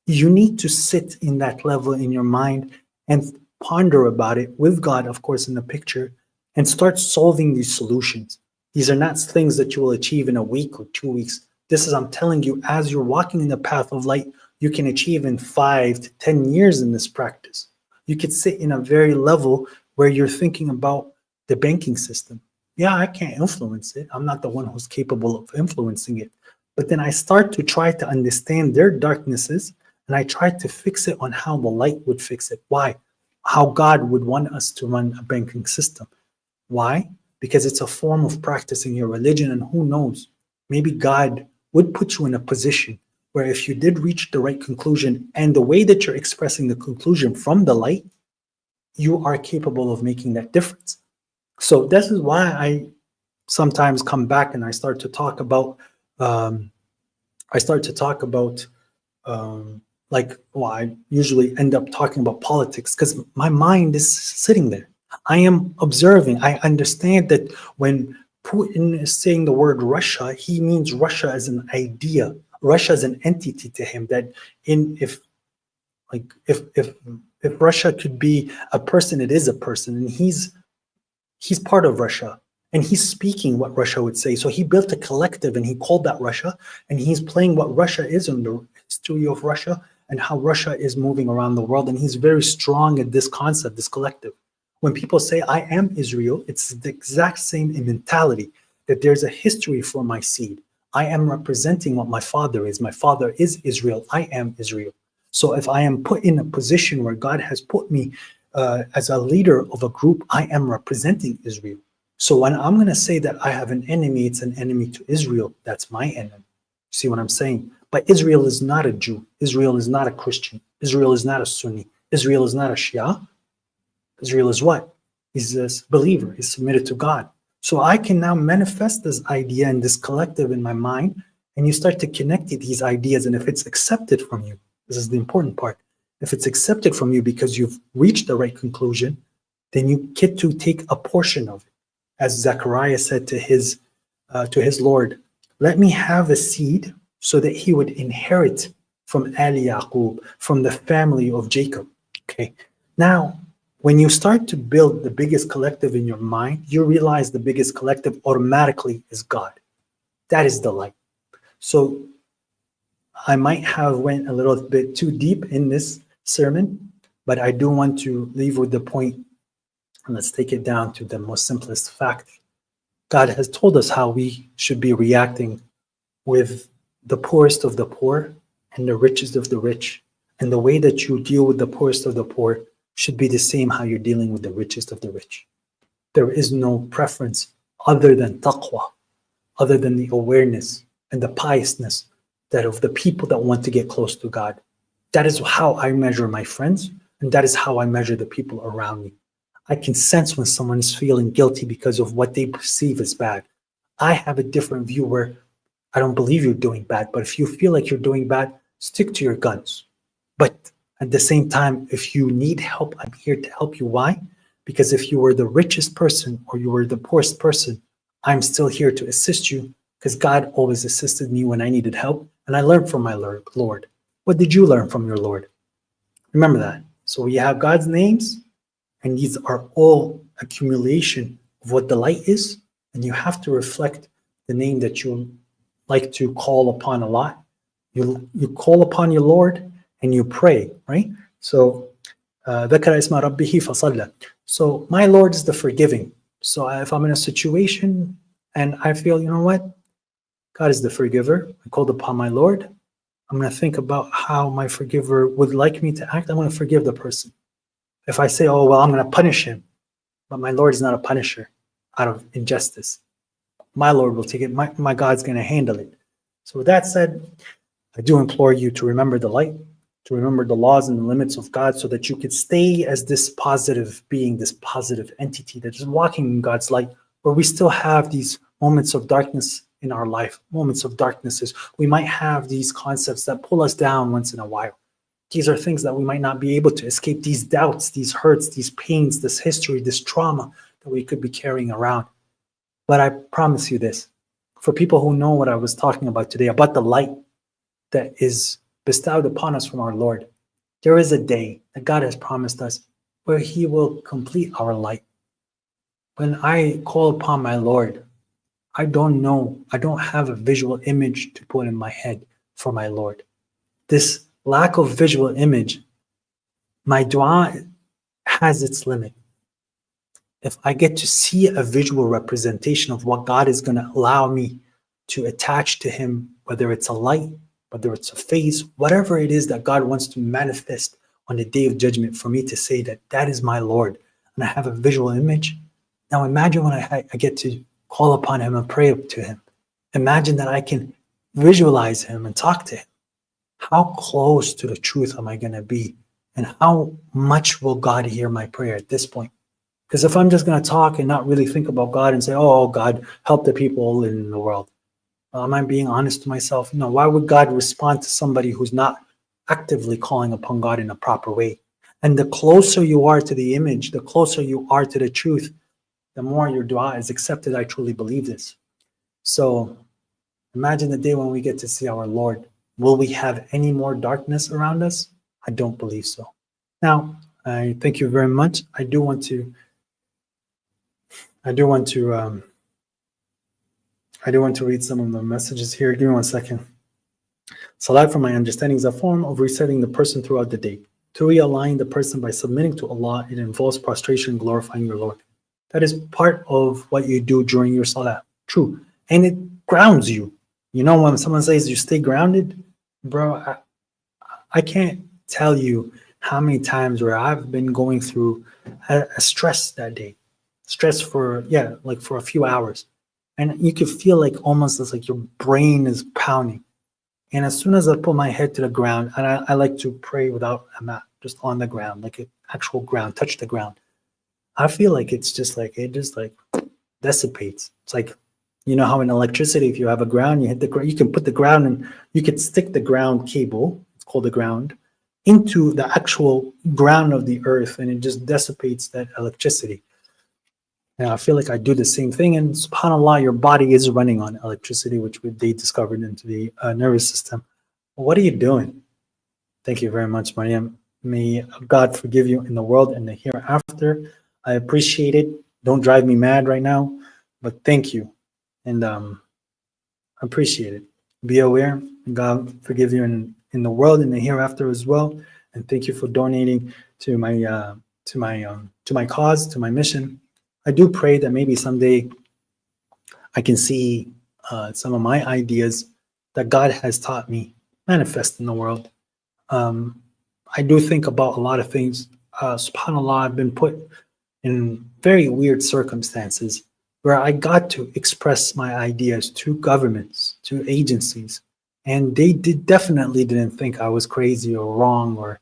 You need to sit in that level in your mind and ponder about it with God, of course, in the picture, and start solving these solutions. These are not things that you will achieve in a week or 2 weeks. This is, I'm telling you, as you're walking in the path of light, you can achieve in 5 to 10 years in this practice. You could sit in a very level where you're thinking about the banking system. Yeah, I can't influence it. I'm not the one who's capable of influencing it. But then I start to try to understand their darknesses, and I try to fix it on how the light would fix it. Why? How God would want us to run a banking system. Why? Because it's a form of practicing your religion, and who knows, maybe God would put you in a position where if you did reach the right conclusion and the way that you're expressing the conclusion from the light, you are capable of making that difference. So this is why I sometimes come back and I start to talk about, I usually end up talking about politics because my mind is sitting there. I am observing. I understand that when Putin is saying the word Russia, he means Russia as an idea. Russia is an entity to him. That if Russia could be a person, it is a person, and he's part of Russia, and he's speaking what Russia would say. So he built a collective, and he called that Russia, and he's playing what Russia is in the history of Russia and how Russia is moving around the world. And he's very strong at this concept, this collective. When people say, I am Israel, it's the exact same mentality, that there's a history for my seed. I am representing what my father is. My father is Israel. I am Israel. So if I am put in a position where God has put me as a leader of a group, I am representing Israel. So when I'm going to say that I have an enemy, it's an enemy to Israel. That's my enemy. See what I'm saying? But Israel is not a Jew. Israel is not a Christian. Israel is not a Sunni. Israel is not a Shia. Israel is what? He's a believer. He's submitted to God. So I can now manifest this idea and this collective in my mind, and you start to connect these ideas. And if it's accepted from you, this is the important part. If it's accepted from you because you've reached the right conclusion, then you get to take a portion of it. As Zechariah said to his Lord, let me have a seed so that he would inherit from Ali Yaqub, from the family of Jacob. Okay. Now, when you start to build the biggest collective in your mind, you realize the biggest collective automatically is God. That is the light. So I might have went a little bit too deep in this sermon, but I do want to leave with the point, and let's take it down to the most simplest fact. God has told us how we should be reacting with the poorest of the poor and the richest of the rich. And the way that you deal with the poorest of the poor should be the same how you're dealing with the richest of the rich. There is no preference other than taqwa, other than the awareness and the piousness that of the people that want to get close to God. That is how I measure my friends, and that is how I measure the people around me. I can sense when someone is feeling guilty because of what they perceive as bad. I have a different view where I don't believe you're doing bad, but if you feel like you're doing bad, stick to your guns. But at the same time, if you need help, I'm here to help you. Why? Because if you were the richest person or you were the poorest person, I'm still here to assist you because God always assisted me when I needed help, and I learned from my Lord. What did you learn from your Lord? Remember that. So we have God's names, and these are all accumulation of what the light is, and you have to reflect the name that you like to call upon a lot. You call upon your Lord and you pray, right? So ذكر اسم ربه فصلى. So my Lord is the forgiving. So if I'm in a situation and I feel, you know what? God is the forgiver. I called upon my Lord. I'm going to think about how my forgiver would like me to act. I'm going to forgive the person. If I say, oh, well, I'm going to punish him, but my Lord is not a punisher out of injustice. My Lord will take it. My God's going to handle it. So with that said, I do implore you to remember the light, to remember the laws and the limits of God so that you could stay as this positive being, this positive entity that is walking in God's light, where we still have these moments of darkness in our life, moments of darknesses. We might have these concepts that pull us down once in a while. These are things that we might not be able to escape, these doubts, these hurts, these pains, this history, this trauma that we could be carrying around. But I promise you this, for people who know what I was talking about today, about the light that is bestowed upon us from our Lord, there is a day that God has promised us where he will complete our light. When I call upon my Lord, I don't know, I don't have a visual image to put in my head for my Lord. This lack of visual image, my dua has its limit. If I get to see a visual representation of what God is going to allow me to attach to him, whether it's a light, whether it's a face, whatever it is that God wants to manifest on the day of judgment for me to say that that is my Lord, and I have a visual image. Now imagine when I get to call upon him and pray up to him. Imagine that I can visualize him and talk to him. How close to the truth am I going to be? And how much will God hear my prayer at this point? Because if I'm just going to talk and not really think about God and say, oh, God, help the people in the world. Well, am I being honest to myself? No, why would God respond to somebody who's not actively calling upon God in a proper way? And the closer you are to the image, the closer you are to the truth, the more your dua is accepted. I truly believe this. So imagine the day when we get to see our Lord. Will we have any more darkness around us? I don't believe so. Now, I thank you very much. I do want to read some of the messages here. Give me 1 second. Salat, from my understanding, is a form of resetting the person throughout the day. To realign the person by submitting to Allah, it involves prostration and glorifying your Lord. That is part of what you do during your salat. True. And it grounds you. You know, when someone says you stay grounded, bro, I can't tell you how many times where I've been going through a stress that day. Stress for a few hours. And you could feel like almost as like your brain is pounding. And as soon as I put my head to the ground, and I like to pray without a mat, just on the ground, like an actual ground, touch the ground. I feel like it just dissipates. It's like, you know how in electricity, if you have a ground, you hit the ground, you can put the ground and you can stick the ground cable, it's called the ground, into the actual ground of the earth, and it just dissipates that electricity. And I feel like I do the same thing. And subhanAllah, your body is running on electricity, which they discovered into the nervous system. What are you doing? Thank you very much, Mariam. May God forgive you in the world and the hereafter. I appreciate it. Don't drive me mad right now, but thank you. And I appreciate it. Be aware, and God forgive you in the world and the hereafter as well. And thank you for donating to my cause, to my mission. I do pray that maybe someday I can see some of my ideas that God has taught me manifest in the world. I do think about a lot of things. SubhanAllah, I've been put in very weird circumstances where I got to express my ideas to governments, to agencies, and they definitely didn't think I was crazy or wrong or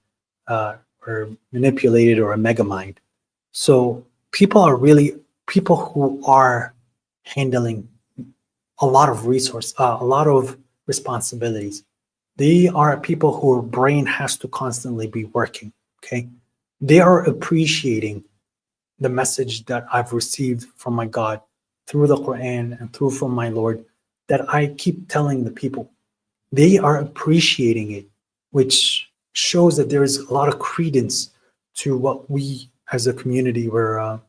manipulated or a megamind. So people who are handling a lot of a lot of responsibilities. They are people whose brain has to constantly be working, okay? They are appreciating the message that I've received from my God through the Quran and through from my Lord. that I keep telling the people. They are appreciating it, which shows that there is a lot of credence to what we as a community we're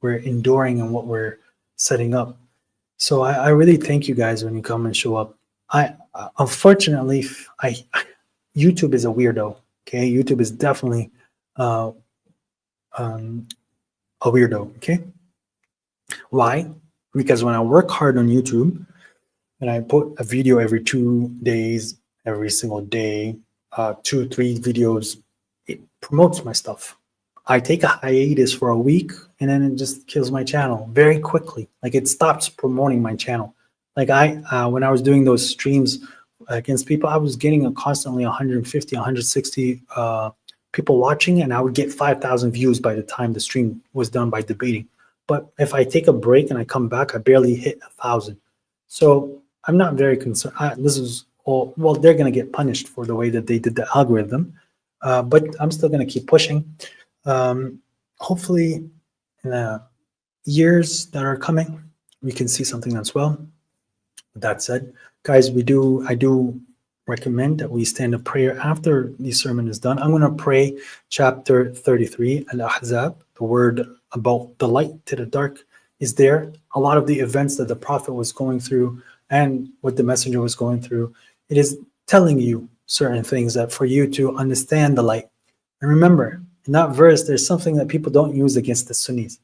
enduring and what we're setting up. So I really thank you guys when you come and show up. I unfortunately I YouTube is a weirdo. Okay, YouTube is definitely uh, a weirdo. Okay, why? Because when I work hard on YouTube and I put a video every 2 days, every single day, 2, 3 videos, it promotes my stuff. I take a hiatus for a week and then it just kills my channel very quickly. Like it stops promoting my channel. Like when I was doing those streams against people, I was getting constantly 150, 160 people watching, and I would get 5,000 views by the time the stream was done by debating. But if I take a break and I come back, I barely hit 1,000. So I'm not very concerned. This is all, well, they're going to get punished for the way that they did the algorithm, but I'm still going to keep pushing. Hopefully in the years that are coming, we can see something as well. With that said, guys, I do recommend that we stand a prayer after the sermon is done. I'm going to pray chapter 33, Al-Ahzab, the word about the light to the dark is there. A lot of the events that the prophet was going through and what the messenger was going through, it is telling you certain things that for you to understand the light. And remember, in that verse, there's something that people don't use against the Sunnis.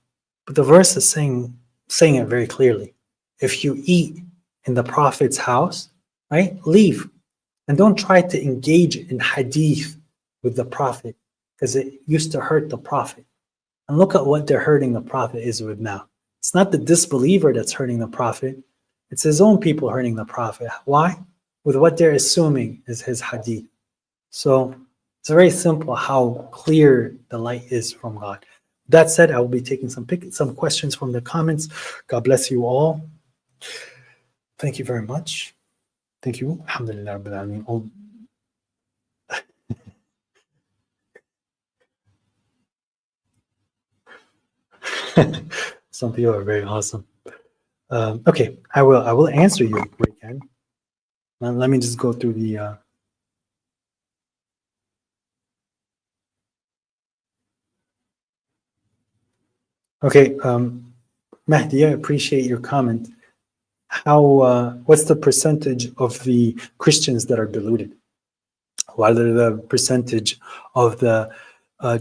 But the verse is saying it very clearly. If you eat in the prophet's house, right, leave. And don't try to engage in hadith with the prophet, because it used to hurt the prophet. And look at what they're hurting the prophet is with now. It's not the disbeliever that's hurting the prophet. It's his own people hurting the prophet. Why? With what they're assuming is his hadith. So it's very simple how clear the light is from God. That said, I will be taking some questions from the comments. God bless you all. Thank you very much. Thank you. Alhamdulillah Rabbil Alameen. Some people are very awesome. Okay, I will answer you if we can. Let me just go through the okay, Mahdi, I appreciate your comment. What's the percentage of the Christians that are deluded? What are the percentage of the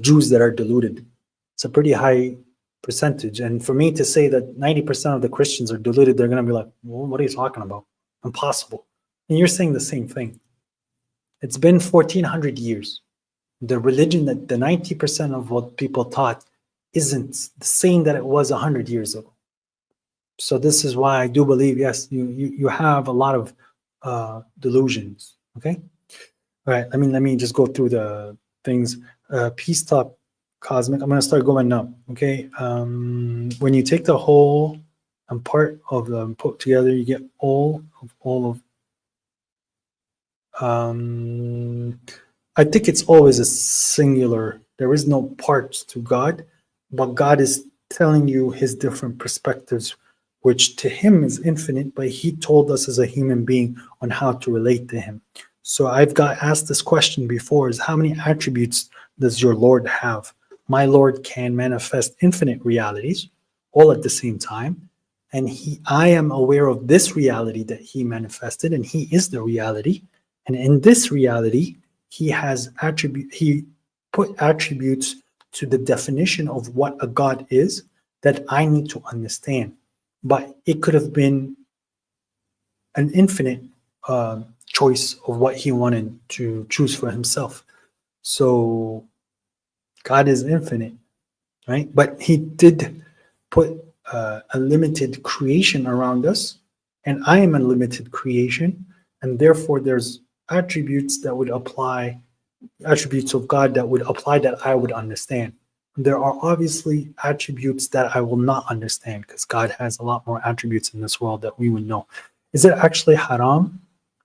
Jews that are deluded? It's a pretty high percentage. And for me to say that 90% of the Christians are deluded, they're going to be like, well, what are you talking about? Impossible. And you're saying the same thing. It's been 1,400 years. The religion that the 90% of what people taught isn't the same that it was 100 years ago. So this is why I do believe, yes, you have a lot of delusions. Okay. All right. Let me just go through the things. Peace Talk Cosmic. I'm going to start going up. Okay. When you take the whole and part of them put together, you get all of. I think it's always a singular. There is no parts to God, but God is telling you his different perspectives, which to him is infinite, but he told us as a human being on how to relate to him. So I've got asked this question before, is how many attributes does your Lord have? My Lord can manifest infinite realities all at the same time. And I am aware of this reality that he manifested, and he is the reality. And in this reality, he put attributes to the definition of what a God is that I need to understand. But it could have been an infinite choice of what he wanted to choose for himself. So God is infinite, right? But he did put a limited creation around us, and I am a limited creation, and therefore there's attributes that would apply, attributes of God that would apply that I would understand. There are obviously attributes that I will not understand because God has a lot more attributes in this world that we would know. Is it actually haram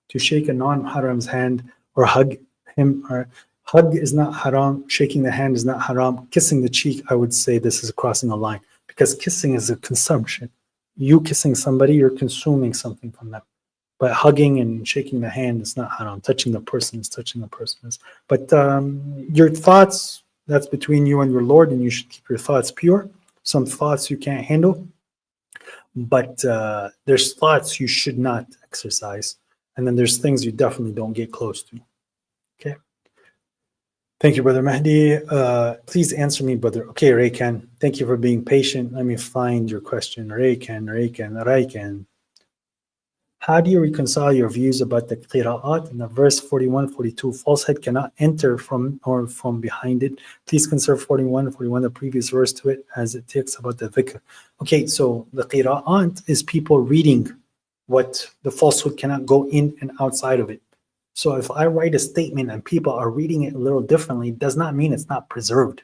to shake a non-haram's hand or hug him? Or hug is not haram, shaking the hand is not haram. Kissing the cheek, I would say this is crossing a line because kissing is a consumption. You kissing somebody, you're consuming something from them. But hugging and shaking the hand is not haram. Touching the person is touching the person. But your thoughts, that's between you and your Lord, and you should keep your thoughts pure. Some thoughts you can't handle, but there's thoughts you should not exercise. And then there's things you definitely don't get close to. Okay. Thank you, Brother Mahdi. Please answer me, brother. Okay, Raykan. Thank you for being patient. Let me find your question. Raykan. How do you reconcile your views about the qira'at in the verse 41, 42? Falsehood cannot enter from or from behind it. Please consider 41, the previous verse to it, as it talks about the dhikr. Okay, so the qira'at is people reading what the falsehood cannot go in and outside of it. So if I write a statement and people are reading it a little differently, it does not mean it's not preserved.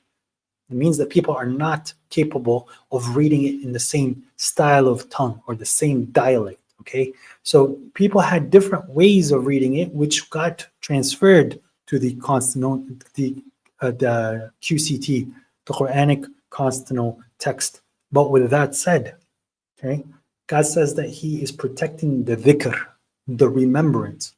It means that people are not capable of reading it in the same style of tongue or the same dialect. Okay, so people had different ways of reading it, which got transferred to the consonant, the QCT, the Quranic consonant text. But with that said, okay, God says that He is protecting the dhikr, the remembrance.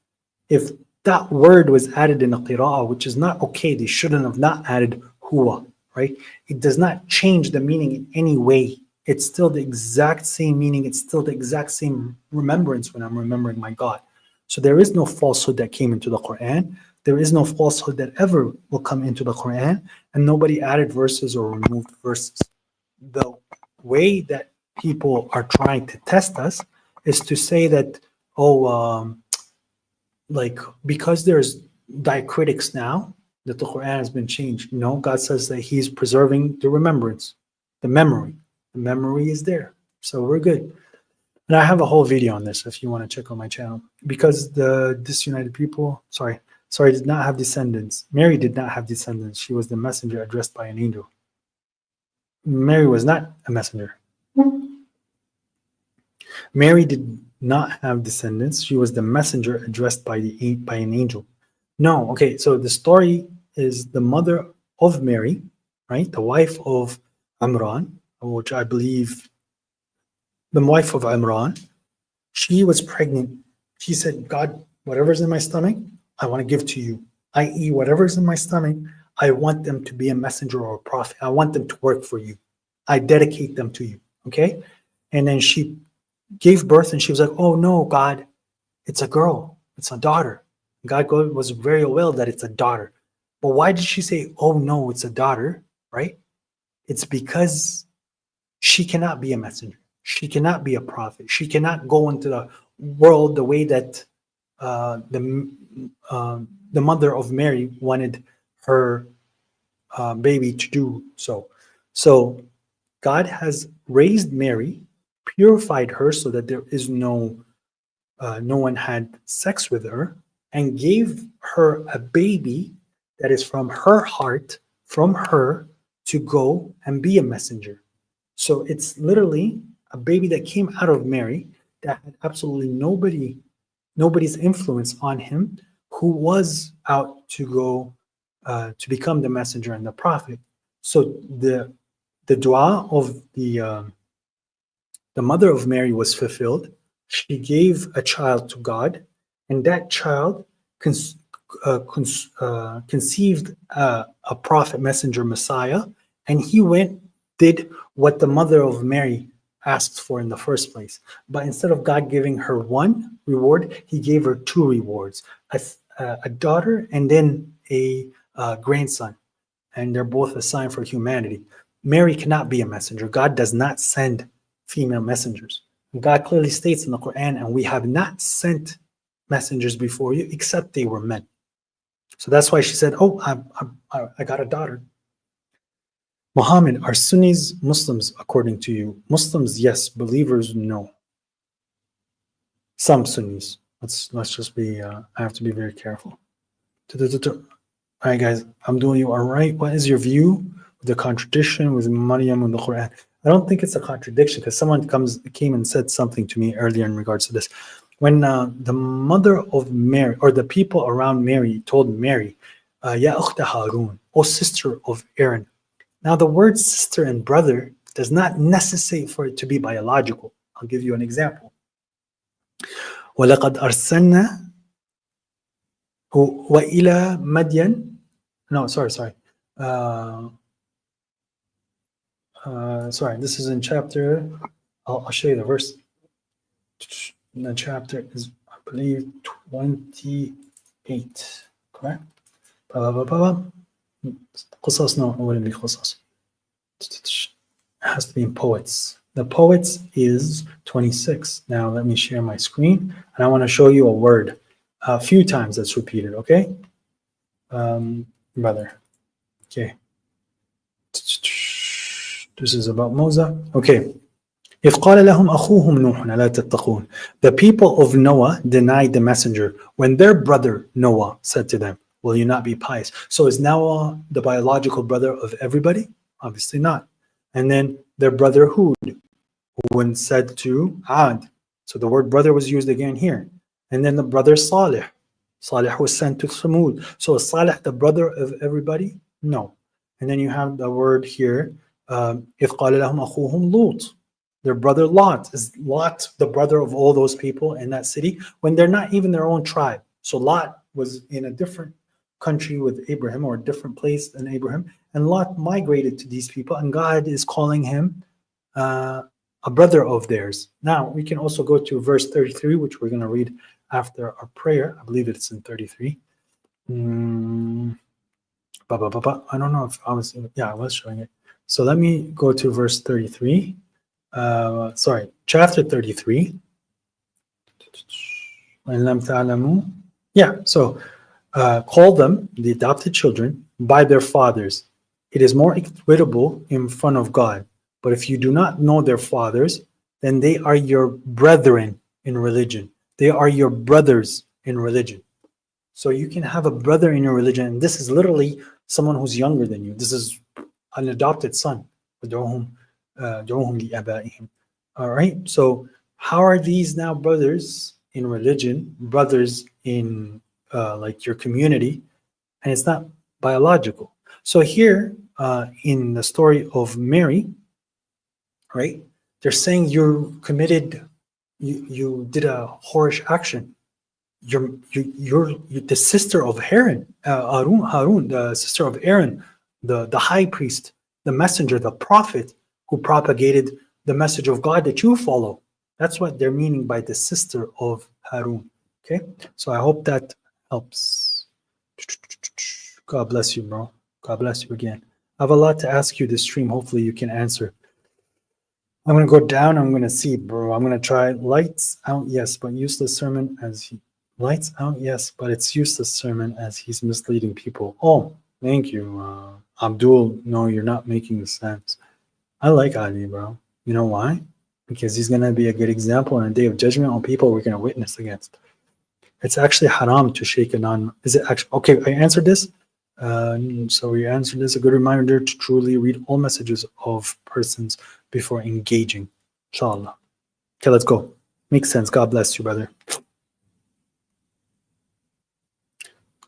If that word was added in a qira'ah, which is not okay, they shouldn't have not added huwa, right? It does not change the meaning in any way. It's still the exact same meaning. It's still the exact same remembrance when I'm remembering my God. So there is no falsehood that came into the Quran. There is no falsehood that ever will come into the Quran, and nobody added verses or removed verses. The way that people are trying to test us is to say that, like, because there's diacritics now, that the Quran has been changed. No, God says that He's preserving the remembrance, the memory. The memory is there. So we're good. And I have a whole video on this if you want to check on my channel. Because the disunited people, did not have descendants. Mary did not have descendants. She was the messenger addressed by an angel. Mary was not a messenger. Mary did not have descendants. She was the messenger addressed by an angel. No, okay, so the story is the mother of Mary, right? The wife of Imran, which I believe, the wife of Imran, she was pregnant. She said, God, whatever's in my stomach, I want to give to you. I.e., whatever's in my stomach, I want them to be a messenger or a prophet. I want them to work for you. I dedicate them to you, okay? And then she gave birth and she was like, oh no, God, it's a girl. It's a daughter. God was very aware that it's a daughter. But why did she say, oh no, it's a daughter, right? It's because she cannot be a messenger. She cannot be a prophet. She cannot go into the world the way that the mother of Mary wanted her baby to do so. So God has raised Mary, purified her so that there is no one had sex with her, and gave her a baby that is from her heart, from her, to go and be a messenger. So it's literally a baby that came out of Mary that had absolutely nobody's influence on him, who was out to go to become the messenger and the prophet. So the dua of the mother of Mary was fulfilled. She gave a child to God, and that child conceived a prophet, messenger, Messiah, and he did what the mother of Mary asked for in the first place. But instead of God giving her one reward, He gave her two rewards: a daughter and then a grandson, and they're both a sign for humanity. Mary cannot be a messenger. God does not send female messengers. God clearly states in the Quran, and we have not sent messengers before you except they were men. So that's why she said, oh, I got a daughter. Muhammad, are Sunnis Muslims according to you? Muslims, yes. Believers, no. Some Sunnis. Let's just be, I have to be very careful. All right, guys, I'm doing you all right. What is your view of the contradiction with Maryam and the Quran? I don't think it's a contradiction, because someone came and said something to me earlier in regards to this. When the mother of Mary, or the people around Mary, told Mary, Ya ukhta Harun, O sister of Aaron. Now, the word sister and brother does not necessitate for it to be biological. I'll give you an example. وَلَقَدْ أَرْسَلْنَا وَإِلَى مَدْيَنَ. No, sorry. Sorry, this is in chapter. I'll show you the verse. The chapter is, I believe, 28. Correct? قصص, no, it wouldn't be قصص. It has to be in poets. The poets is 26. Now let me share my screen, and I want to show you a word a few times that's repeated. Okay, brother. Okay, this is about Musa. Okay. إذ قال لهم أخوهم نوح لا تتقون. The people of Noah denied the messenger when their brother Noah said to them, will you not be pious? So is Noah the biological brother of everybody? Obviously not. And then their brother Hud, when said to Ad. So the word brother was used again here. And then the brother Salih. Salih was sent to Thamud. So is Salih the brother of everybody? No. And then you have the word here, إذ قال لهم أخوهم لوط. Their brother Lot. Is Lot the brother of all those people in that city when they're not even their own tribe? So Lot was in a different country with Abraham, or a different place than Abraham, and Lot migrated to these people, and God is calling him a brother of theirs. Now we can also go to verse 33, which we're going to read after our prayer. I believe it's in 33. I don't know if I was, I was showing it. So let me go to verse 33. Chapter 33. So call them, the adopted children, by their fathers. It is more equitable in front of God. But if you do not know their fathers, then they are your brethren in religion. They are your brothers in religion. So you can have a brother in your religion, and this is literally someone who's younger than you. This is an adopted son. All right, so how are these now brothers in religion, brothers in like your community, and it's not biological? So here in the story of Mary, right, they're saying you committed, you did a whorish action. You're the sister of Harun, the sister of Aaron, the high priest, the messenger, the prophet who propagated the message of God that you follow. That's what they're meaning by the sister of Harun. Okay, so I hope that helps. God bless you, bro. God bless you again. I have a lot to ask you this stream. Hopefully you can answer. I'm going to go down. I'm going to see, bro. I'm going to try lights out, yes, but useless sermon as he... Lights out, yes, but it's useless sermon as he's misleading people. Oh, thank you, Abdul. No, you're not making sense. I like Ali, bro. You know why? Because he's going to be a good example on a day of judgment on people we're going to witness against. It's actually haram to shake a non... Is it actually... Okay, I answered this. So we answered this. A good reminder to truly read all messages of persons before engaging. Inshallah. Okay, let's go. Makes sense. God bless you, brother.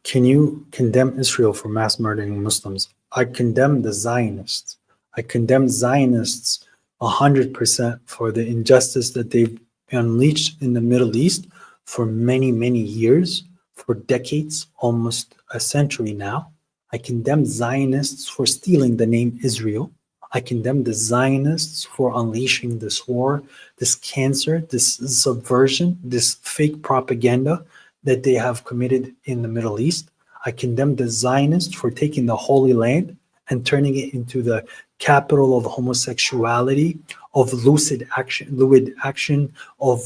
Can you condemn Israel for mass murdering Muslims? I condemn the Zionists. I condemn Zionists 100% for the injustice that they've unleashed in the Middle East for many, many years, for decades, almost a century now. I condemn Zionists for stealing the name Israel. I condemn the Zionists for unleashing this war, this cancer, this subversion, this fake propaganda that they have committed in the Middle East. I condemn the Zionists for taking the Holy Land and turning it into the capital of homosexuality, of lewd action, of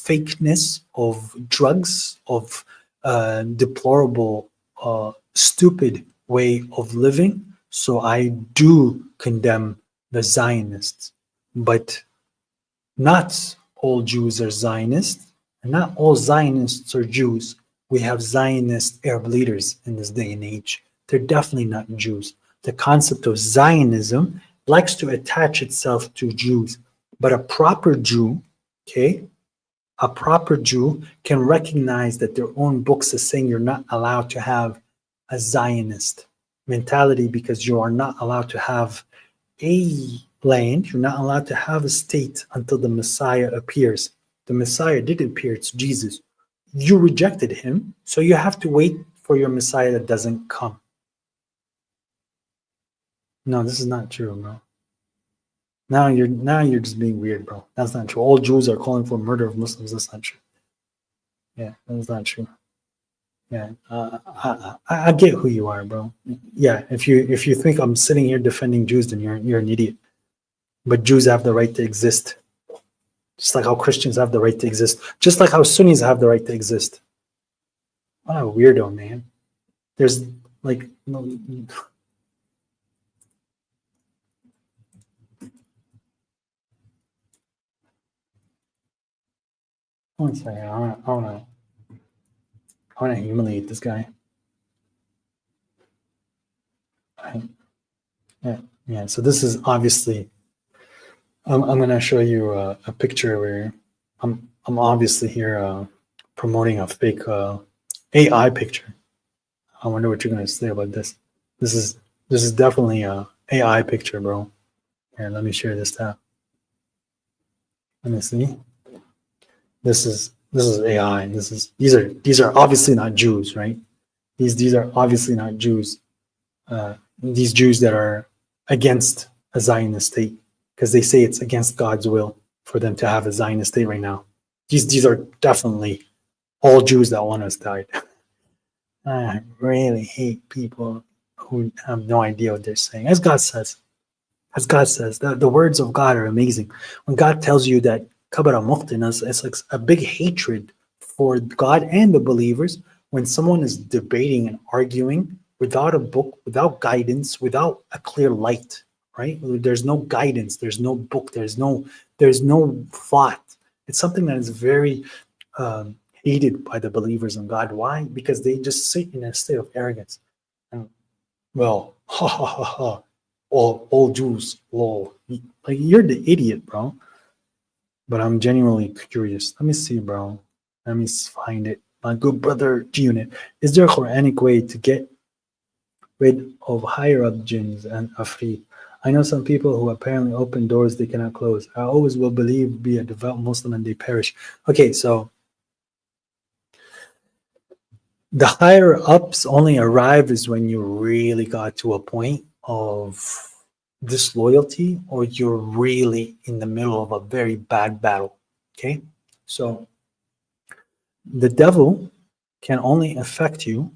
fakeness, of drugs, of deplorable, stupid way of living. So I do condemn the Zionists, but not all Jews are Zionists. And not all Zionists are Jews. We have Zionist Arab leaders in this day and age. They're definitely not Jews. The concept of Zionism likes to attach itself to Jews. But a proper Jew, okay, a proper Jew can recognize that their own books is saying you're not allowed to have a Zionist mentality because you are not allowed to have a land. You're not allowed to have a state until the Messiah appears. the Messiah did appear. It's Jesus. You rejected him, so you have to wait for your Messiah that doesn't come. No, this is not true, bro. Now you're just being weird, bro. That's not true. All Jews are calling for murder of Muslims. That's not true. Yeah, that's not true. Yeah, I get who you are, bro. Yeah, if you think I'm sitting here defending Jews, then you're an idiot. But Jews have the right to exist, just like how Christians have the right to exist, just like how Sunnis have the right to exist. What a weirdo, man. There's like no. One second, I wanna humiliate this guy. Right. Yeah. So this is obviously. I'm gonna show you a picture where I'm obviously here promoting a fake AI picture. I wonder what you're gonna say about this. This is definitely a AI picture, bro. Here, let me share this tab. Let me see. This is AI. These are obviously not Jews, right? These are obviously not Jews. These Jews that are against a Zionist state because they say it's against God's will for them to have a Zionist state right now. These are definitely all Jews that want us died. I really hate people who have no idea what they're saying. As God says, the words of God are amazing. When God tells you that kabara muqtinas, it's like a big hatred for God and the believers when someone is debating and arguing without a book, without guidance, without a clear light, right? There's no guidance, there's no book, there's no thought. It's something that is very hated by the believers in God. Why? Because they just sit in a state of arrogance. And, well, ha ha ha ha. All Jews, lol. Like you're the idiot, bro. But I'm genuinely curious. Let me see, bro. Let me find it. My good brother G Unit. Is there a Quranic way to get rid of higher up jinns and afri? I know some people who apparently open doors they cannot close. I always will believe be a devout Muslim and they perish. Okay, so the higher ups only arrive is when you really got to a point of disloyalty or you're really in the middle of a very bad battle. Okay, so the devil can only affect you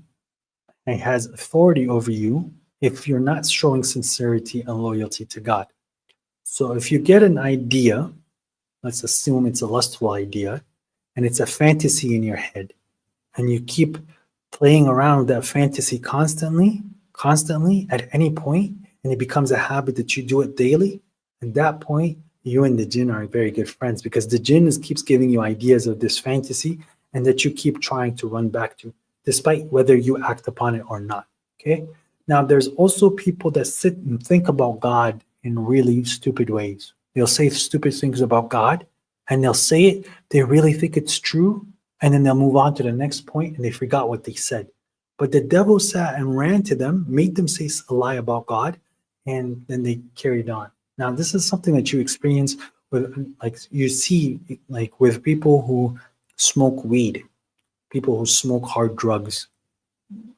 and has authority over you if you're not showing sincerity and loyalty to God. So if you get an idea, let's assume it's a lustful idea and it's a fantasy in your head, and you keep playing around with that fantasy constantly at any point, and it becomes a habit that you do it daily, at that point, you and the jinn are very good friends because the jinn keeps giving you ideas of this fantasy and that you keep trying to run back to, despite whether you act upon it or not. Okay. Now, there's also people that sit and think about God in really stupid ways. They'll say stupid things about God and they'll say it, they really think it's true, and then they'll move on to the next point and they forgot what they said. But the devil sat and ran to them, made them say a lie about God, and then they carried on. Now, this is something that you experience with, like, you see, like, with people who smoke weed, people who smoke hard drugs,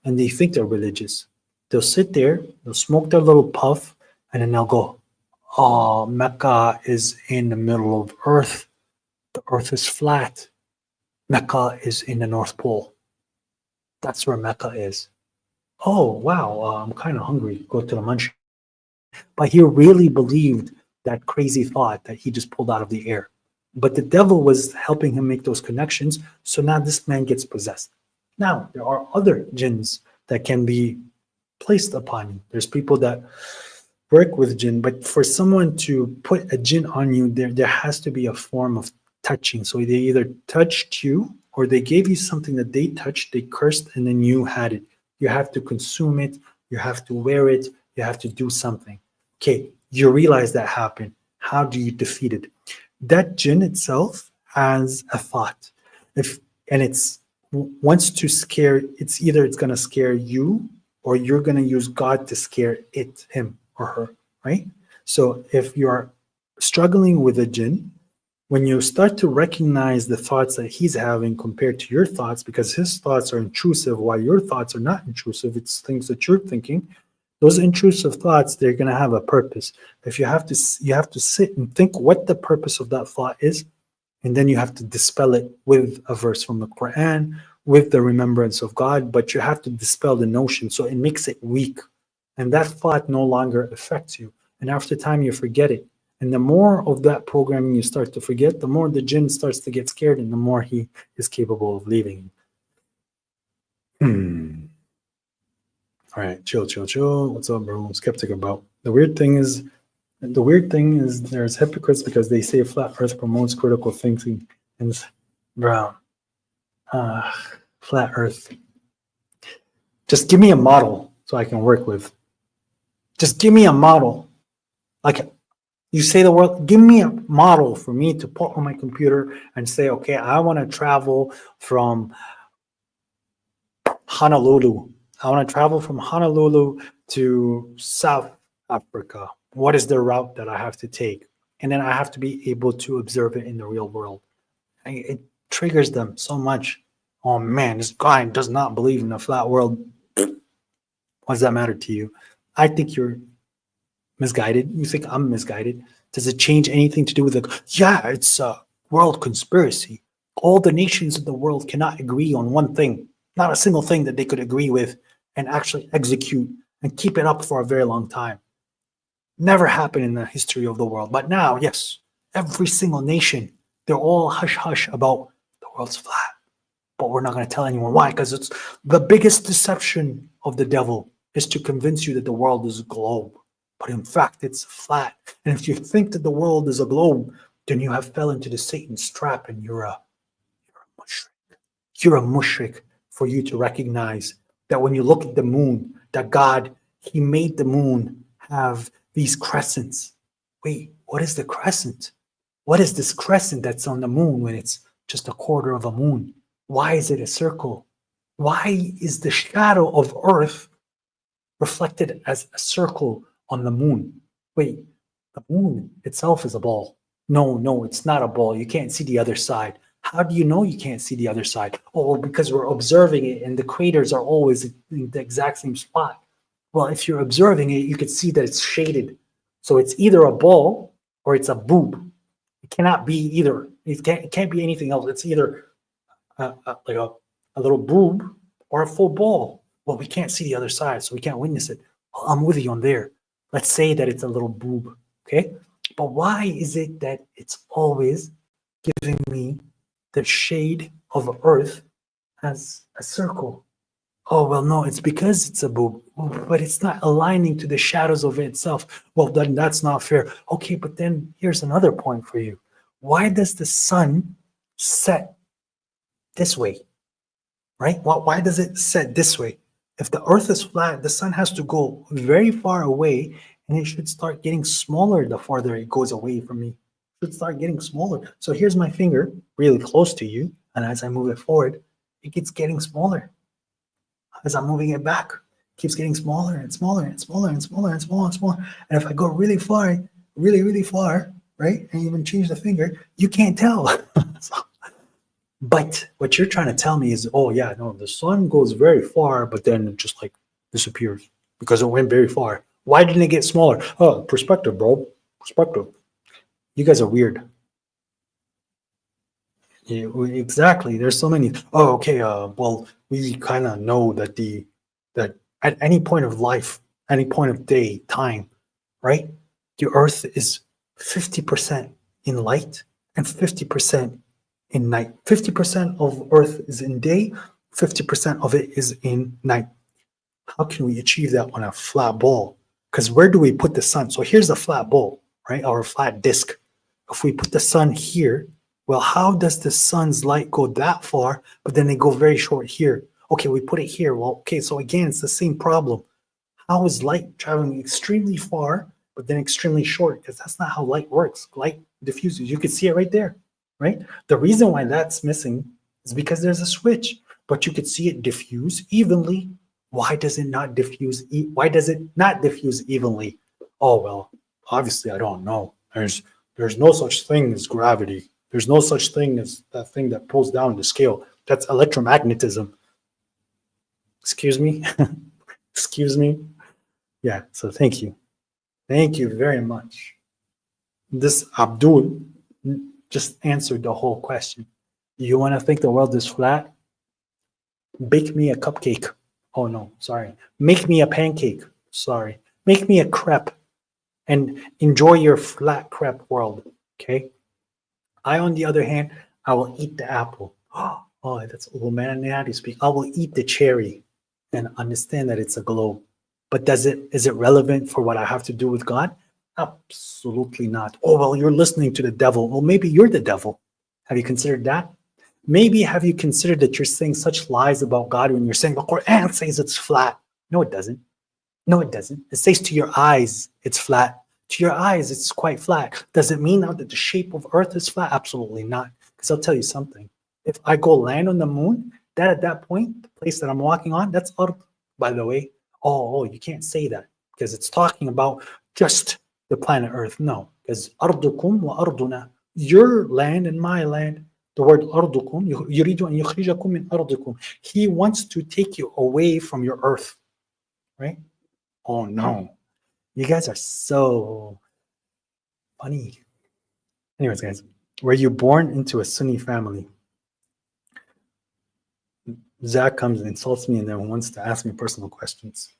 and they think they're religious. They'll sit there, they'll smoke their little puff, and then they'll go, "Oh, Mecca is in the middle of Earth. The Earth is flat. Mecca is in the North Pole. That's where Mecca is. Oh, wow, I'm kind of hungry. Go to the munch." But he really believed that crazy thought that he just pulled out of the air. But the devil was helping him make those connections. So now this man gets possessed. Now, there are other jinns that can be placed upon you. There's people that work with jinn, but for someone to put a jinn on you, there has to be a form of touching. So they either touched you or they gave you something that they touched, they cursed, and then you had it. You have to consume it, you have to wear it, you have to do something. Okay, you realize that happened. How do you defeat it? That jinn itself has a thought. And it's wants to scare, it's either it's gonna scare you or you're gonna use God to scare him or her, right? So if you're struggling with a jinn, when you start to recognize the thoughts that he's having compared to your thoughts, because his thoughts are intrusive while your thoughts are not intrusive, it's things that you're thinking. Those intrusive thoughts, they're going to have a purpose. If you have to sit and think what the purpose of that thought is, and then you have to dispel it with a verse from the Quran, with the remembrance of God, but you have to dispel the notion so it makes it weak. And that thought no longer affects you. And after time, you forget it. And the more of that programming you start to forget, the more the jinn starts to get scared and the more he is capable of leaving. All right, chill. What's up, bro? I'm skeptic about. The weird thing is there's hypocrites because they say flat earth promotes critical thinking. And bro, flat earth. Just give me a model so I can work with. Just give me a model. Like, you say the word, give me a model for me to put on my computer and say, okay, I want to travel from Honolulu. I want to travel from Honolulu to South Africa. What is the route that I have to take? And then I have to be able to observe it in the real world. It triggers them so much. Oh man, this guy does not believe in the flat world. What does that matter to you? I think you're misguided. You think I'm misguided. Does it change anything to do with yeah, it's a world conspiracy. All the nations of the world cannot agree on one thing, not a single thing that they could agree with and actually execute and keep it up for a very long time. Never happened in the history of the world. But now, yes, every single nation, they're all hush-hush about the world's flat. But we're not going to tell anyone why, because it's the biggest deception of the devil is to convince you that the world is a globe. But in fact, it's flat. And if you think that the world is a globe, then you have fell into the Satan's trap and you're a mushrik. You're a mushrik for you to recognize that when you look at the moon, that God, he made the moon have these crescents. Wait, what is the crescent? What is this crescent that's on the moon when it's just a quarter of a moon? Why is it a circle? Why is the shadow of Earth reflected as a circle on the moon? Wait, the moon itself is a ball. No, it's not a ball. You can't see the other side. How do you know you can't see the other side? Oh, because we're observing it and the craters are always in the exact same spot. Well, if you're observing it, you could see that it's shaded. So it's either a ball or it's a boob. It cannot be either. It can't be anything else. It's either like a little boob or a full ball. Well, we can't see the other side, so we can't witness it. Well, I'm with you on there. Let's say that it's a little boob, okay? But why is it that it's always giving me the shade of Earth as a circle? Oh, well, no, it's because it's a boob, but it's not aligning to the shadows of it itself. Well, then that's not fair. Okay, but then here's another point for you. Why does the sun set this way, right? Why does it set this way? If the Earth is flat, the sun has to go very far away, and it should start getting smaller the farther it goes away from me. It should start getting smaller. So here's my finger really close to you, and as I move it forward, it keeps getting smaller. As I'm moving it back, it keeps getting smaller and smaller and smaller and smaller and smaller and smaller. And if I go really far, really far, right, and even change the finger, you can't tell. But what you're trying to tell me is, oh yeah, no, the sun goes very far, but then it just like disappears because it went very far. Why didn't it get smaller? Oh, perspective, bro. Perspective. You guys are weird. Yeah, exactly. There's so many. Oh, okay. Well, we kind of know that that at any point of life, any point of day, time, right? The Earth is 50% in light and 50% in night. 50% of Earth is in day, 50% of it is in night. How can we achieve that on a flat ball? Because where do we put the sun? So here's a flat ball, right? Or a flat disk. If we put the sun here, well, how does the sun's light go that far, but then they go very short here? Okay, we put it here. Well, okay, so again, it's the same problem. How is light traveling extremely far, but then extremely short? Because that's not how light works. Light diffuses. You can see it right there, right? The reason why that's missing is because there's a switch, but you could see it diffuse evenly. Why does it not diffuse? Why does it not diffuse evenly? Oh, well, obviously, I don't know. There's no such thing as gravity. There's no such thing as that thing that pulls down the scale. That's electromagnetism. Excuse me? Excuse me? Yeah, so thank you. Thank you very much. This Abdul just answered the whole question. You want to think the world is flat? Bake me a cupcake. Oh no, sorry. Make me a pancake. Sorry. Make me a crepe and enjoy your flat crepe world. Okay. I, on the other hand, I will eat the apple. Oh, that's Romanati speak. I will eat the cherry and understand that it's a globe. But is it relevant for what I have to do with God? Absolutely not. Oh, well, you're listening to the devil. Well, maybe you're the devil. Have you considered that? Maybe have you considered that you're saying such lies about God when you're saying the Quran says it's flat? No, it doesn't. No, it doesn't. It says to your eyes it's flat. To your eyes, it's quite flat. Does it mean now that the shape of Earth is flat? Absolutely not. Because I'll tell you something. If I go land on the moon, that at that point, the place that I'm walking on, that's Ard, by the way. Oh, you can't say that because it's talking about just the planet Earth. No, because Ardukum wa Arduna, your land and my land. The word Ardukum, yuridu an yukhrijakum min ardikum. He wants to take you away from your Earth, right? Oh no, you guys are so funny. Anyways, guys, were you born into a Sunni family? Zach comes and insults me and then wants to ask me personal questions.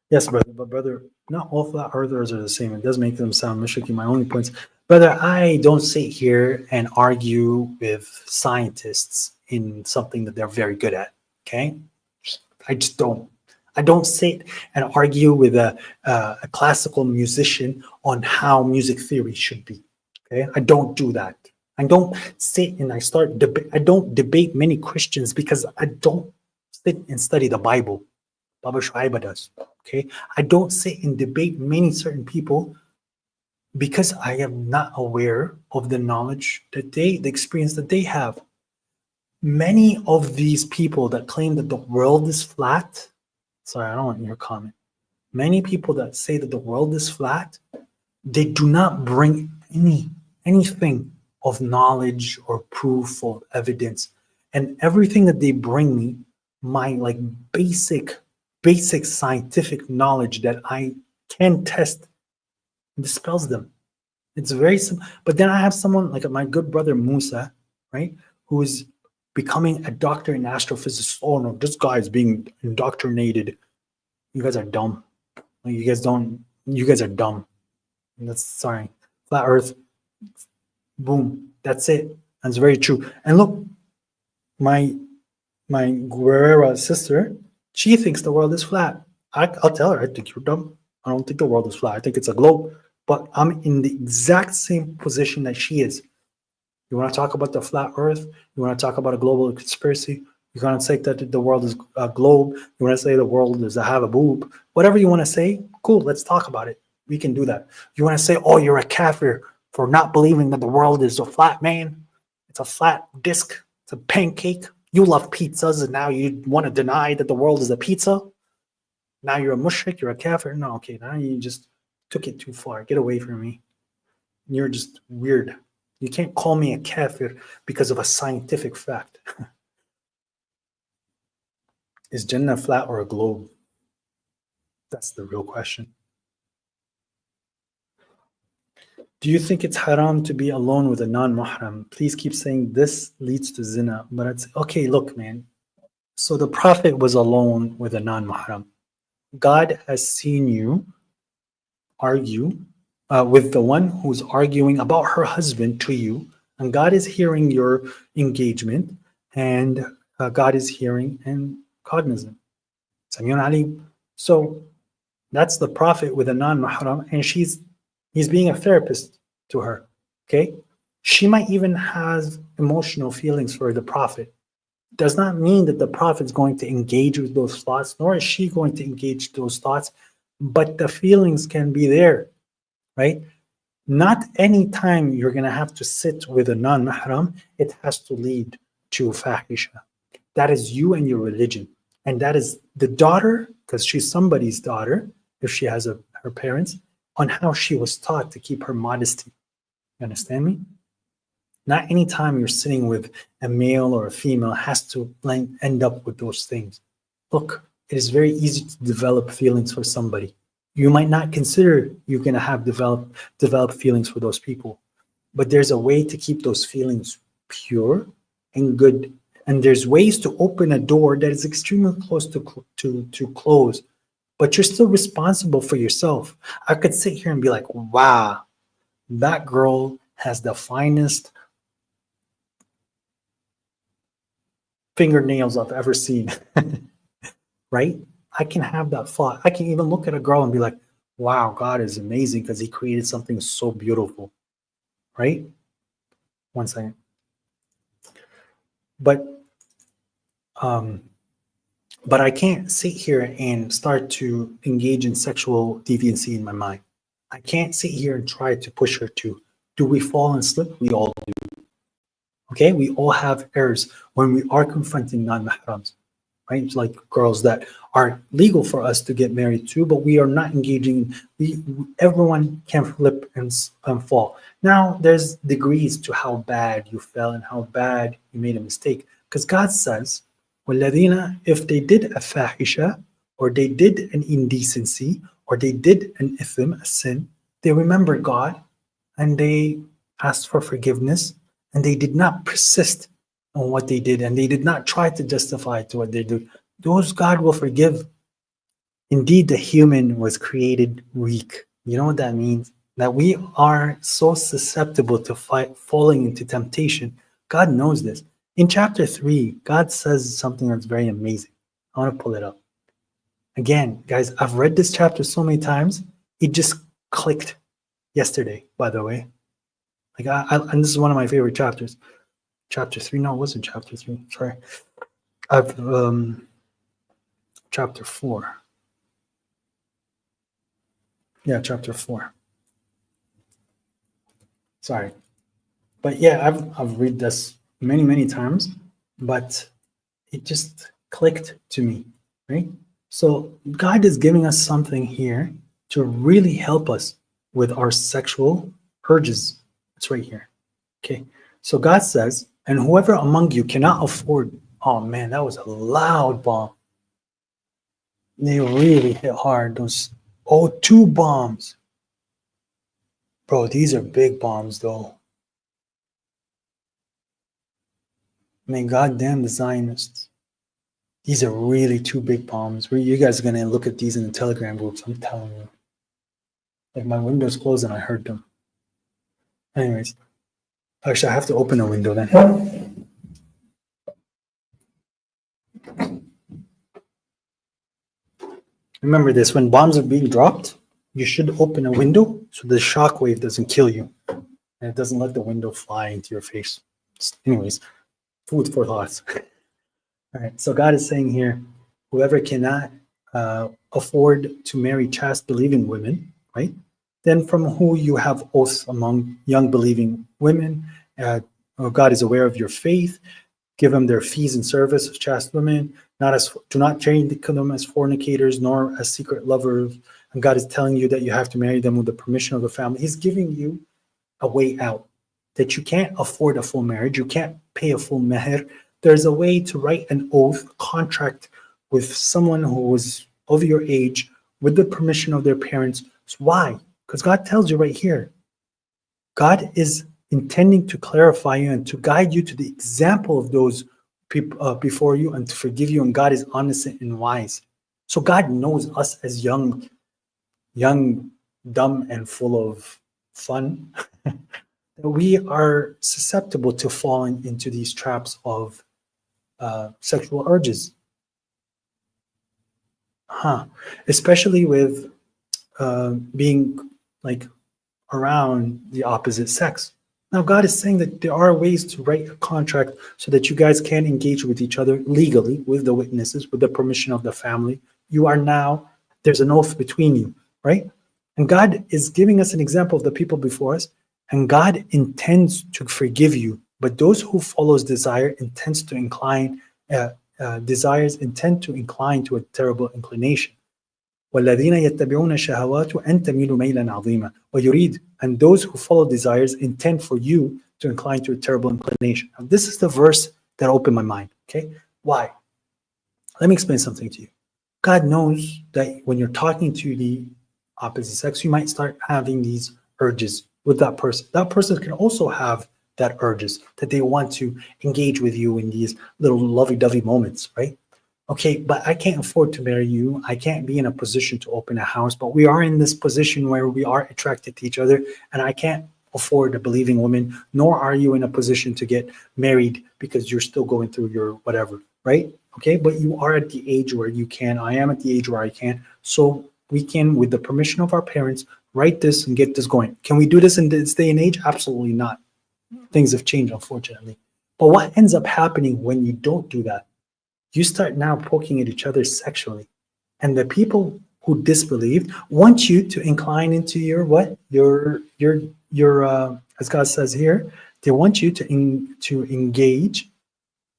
Yes, brother, but brother, not all flat earthers are the same. It does make them sound mushriki. My only points, brother, I don't sit here and argue with scientists in something that they're very good at. Okay, I just don't. I don't sit and argue with a classical musician on how music theory should be. Okay, I don't do that. I don't sit and I don't debate many Christians because I don't sit and study the Bible. Baba Shuaiba does. Okay, I don't sit and debate many certain people because I am not aware of the knowledge that the experience that they have. Many of these people that claim that the world is flat, sorry, I don't want your comment. Many people that say that the world is flat, they do not bring anything of knowledge or proof or evidence. And everything that they bring me, my like basic scientific knowledge that I can test, dispels them. It's very simple. But then I have someone like my good brother Musa, right, who is becoming a doctor in astrophysics. Oh no, this guy is being indoctrinated. You guys are dumb. Like, you guys are dumb. And that's sorry. Flat Earth. Boom. That's it. That's very true. And look, my Guerrera sister, she thinks the world is flat. I'll tell her, I think you're dumb. I don't think the world is flat. I think it's a globe. But I'm in the exact same position that she is. You want to talk about the flat Earth? You want to talk about a global conspiracy? You want to say that the world is a globe? You want to say the world is a have a boob? Whatever you want to say, cool. Let's talk about it. We can do that. You want to say, oh, you're a kafir for not believing that the world is a flat, man. It's a flat disc. It's a pancake. You love pizzas, and now you want to deny that the world is a pizza? Now you're a mushrik, you're a kafir? No, okay, now you just took it too far. Get away from me. You're just weird. You can't call me a kafir because of a scientific fact. Is Jannah flat or a globe? That's the real question. Do you think it's haram to be alone with a non-muhram? Please keep saying this leads to zina. But it's okay, look, man. So the Prophet was alone with a non-muhram. God has seen you argue with the one who's arguing about her husband to you, and God is hearing your engagement, and God is hearing and cognizant. Samiun Alim. So that's the Prophet with a non-mahram, and he's being a therapist to her. Okay, she might even have emotional feelings for the Prophet. Does not mean that the Prophet is going to engage with those thoughts, nor is she going to engage those thoughts, but the feelings can be there, right? Not any time you're going to have to sit with a non-mahram, it has to lead to fahisha. That is you and your religion. And that is the daughter, because she's somebody's daughter, if she has her parents, on how she was taught to keep her modesty. You understand me? Not any time you're sitting with a male or a female has to end up with those things. Look, it is very easy to develop feelings for somebody. You might not consider you're going to have develop feelings for those people, but there's a way to keep those feelings pure and good. And there's ways to open a door that is extremely close to close, but you're still responsible for yourself. I could sit here and be like, wow, that girl has the finest fingernails I've ever seen. Right? I can have that thought. I can even look at a girl and be like, wow, God is amazing because he created something so beautiful. Right? One second. But I can't sit here and start to engage in sexual deviancy in my mind. I can't sit here and try to push her to. Do we fall and slip? We all do. Okay? We all have errors when we are confronting non-mahrams. Right? It's like girls that are legal for us to get married to, but we are not engaging. Everyone can flip and fall. Now, there's degrees to how bad you fell and how bad you made a mistake. Because God says, وَالَّذِينَ, if they did a fahisha, or they did an indecency, or they did an ithim, a sin, they remember God, and they asked for forgiveness, and they did not persist on what they did, and they did not try to justify to what they do. Those God will forgive. Indeed, the human was created weak. You know what that means? That we are so susceptible to falling into temptation. God knows this. In chapter 3, God says something that's very amazing. I want to pull it up. Again, guys, I've read this chapter so many times. It just clicked yesterday, by the way. And this is one of my favorite chapters. Chapter 3. No, it wasn't chapter 3. Sorry. Chapter 4. Yeah, chapter 4. Sorry. But yeah, I've read this many times, but it just clicked to me, right? So God is giving us something here to really help us with our sexual urges. It's right here. Okay. So God says, and whoever among you cannot afford, oh man, that was a loud bomb. They really hit hard. Those 2 bombs. Bro, these are big bombs though. Man, goddamn the Zionists. These are really 2 big bombs. You guys are going to look at these in the Telegram groups, I'm telling you. Like my window's closed and I heard them. Anyways. Actually, I have to open a window then. Remember this, when bombs are being dropped, you should open a window so the shock wave doesn't kill you. And it doesn't let the window fly into your face. Anyways, food for thoughts. All right, so God is saying here, whoever cannot afford to marry chaste believing women, right? Then from who you have oaths among young believing women, God is aware of your faith, give them their fees and service of chaste women, do not train them as fornicators nor as secret lovers. And God is telling you that you have to marry them with the permission of the family. He's giving you a way out, that you can't afford a full marriage, you can't pay a full meher. There's a way to write an oath, contract with someone who is of your age with the permission of their parents. So why? Because God tells you right here, God is intending to clarify you and to guide you to the example of those people before you and to forgive you. And God is omniscient and wise. So God knows us as young, dumb, and full of fun. We are susceptible to falling into these traps of sexual urges. Especially with being like around the opposite sex. Now, God is saying that there are ways to write a contract so that you guys can engage with each other legally, with the witnesses, with the permission of the family. There's an oath between you, right? And God is giving us an example of the people before us, and God intends to forgive you. But those who follows desires intend to incline to a terrible inclination. وَالَّذِينَ يَتَّبِعُونَ الشَّهَوَاتِ أَن تَمِيلُوا مَيْلًا عَظِيمًا وَيُرِيدُ, and those who follow desires intend for you to incline to a terrible inclination. Now, this is the verse that opened my mind. Okay, why? Let me explain something to you. God knows that when you're talking to the opposite sex, you might start having these urges with that person. That person can also have that urges that they want to engage with you in these little lovey-dovey moments, right? Okay, but I can't afford to marry you. I can't be in a position to open a house, but we are in this position where we are attracted to each other, and I can't afford a believing woman, nor are you in a position to get married because you're still going through your whatever, right? Okay, but you are at the age where you can. I am at the age where I can. So we can, with the permission of our parents, write this and get this going. Can we do this in this day and age? Absolutely not. Things have changed, unfortunately. But what ends up happening when you don't do that? You start now poking at each other sexually. And the people who disbelieved want you to incline into your what? As God says here, they want you to engage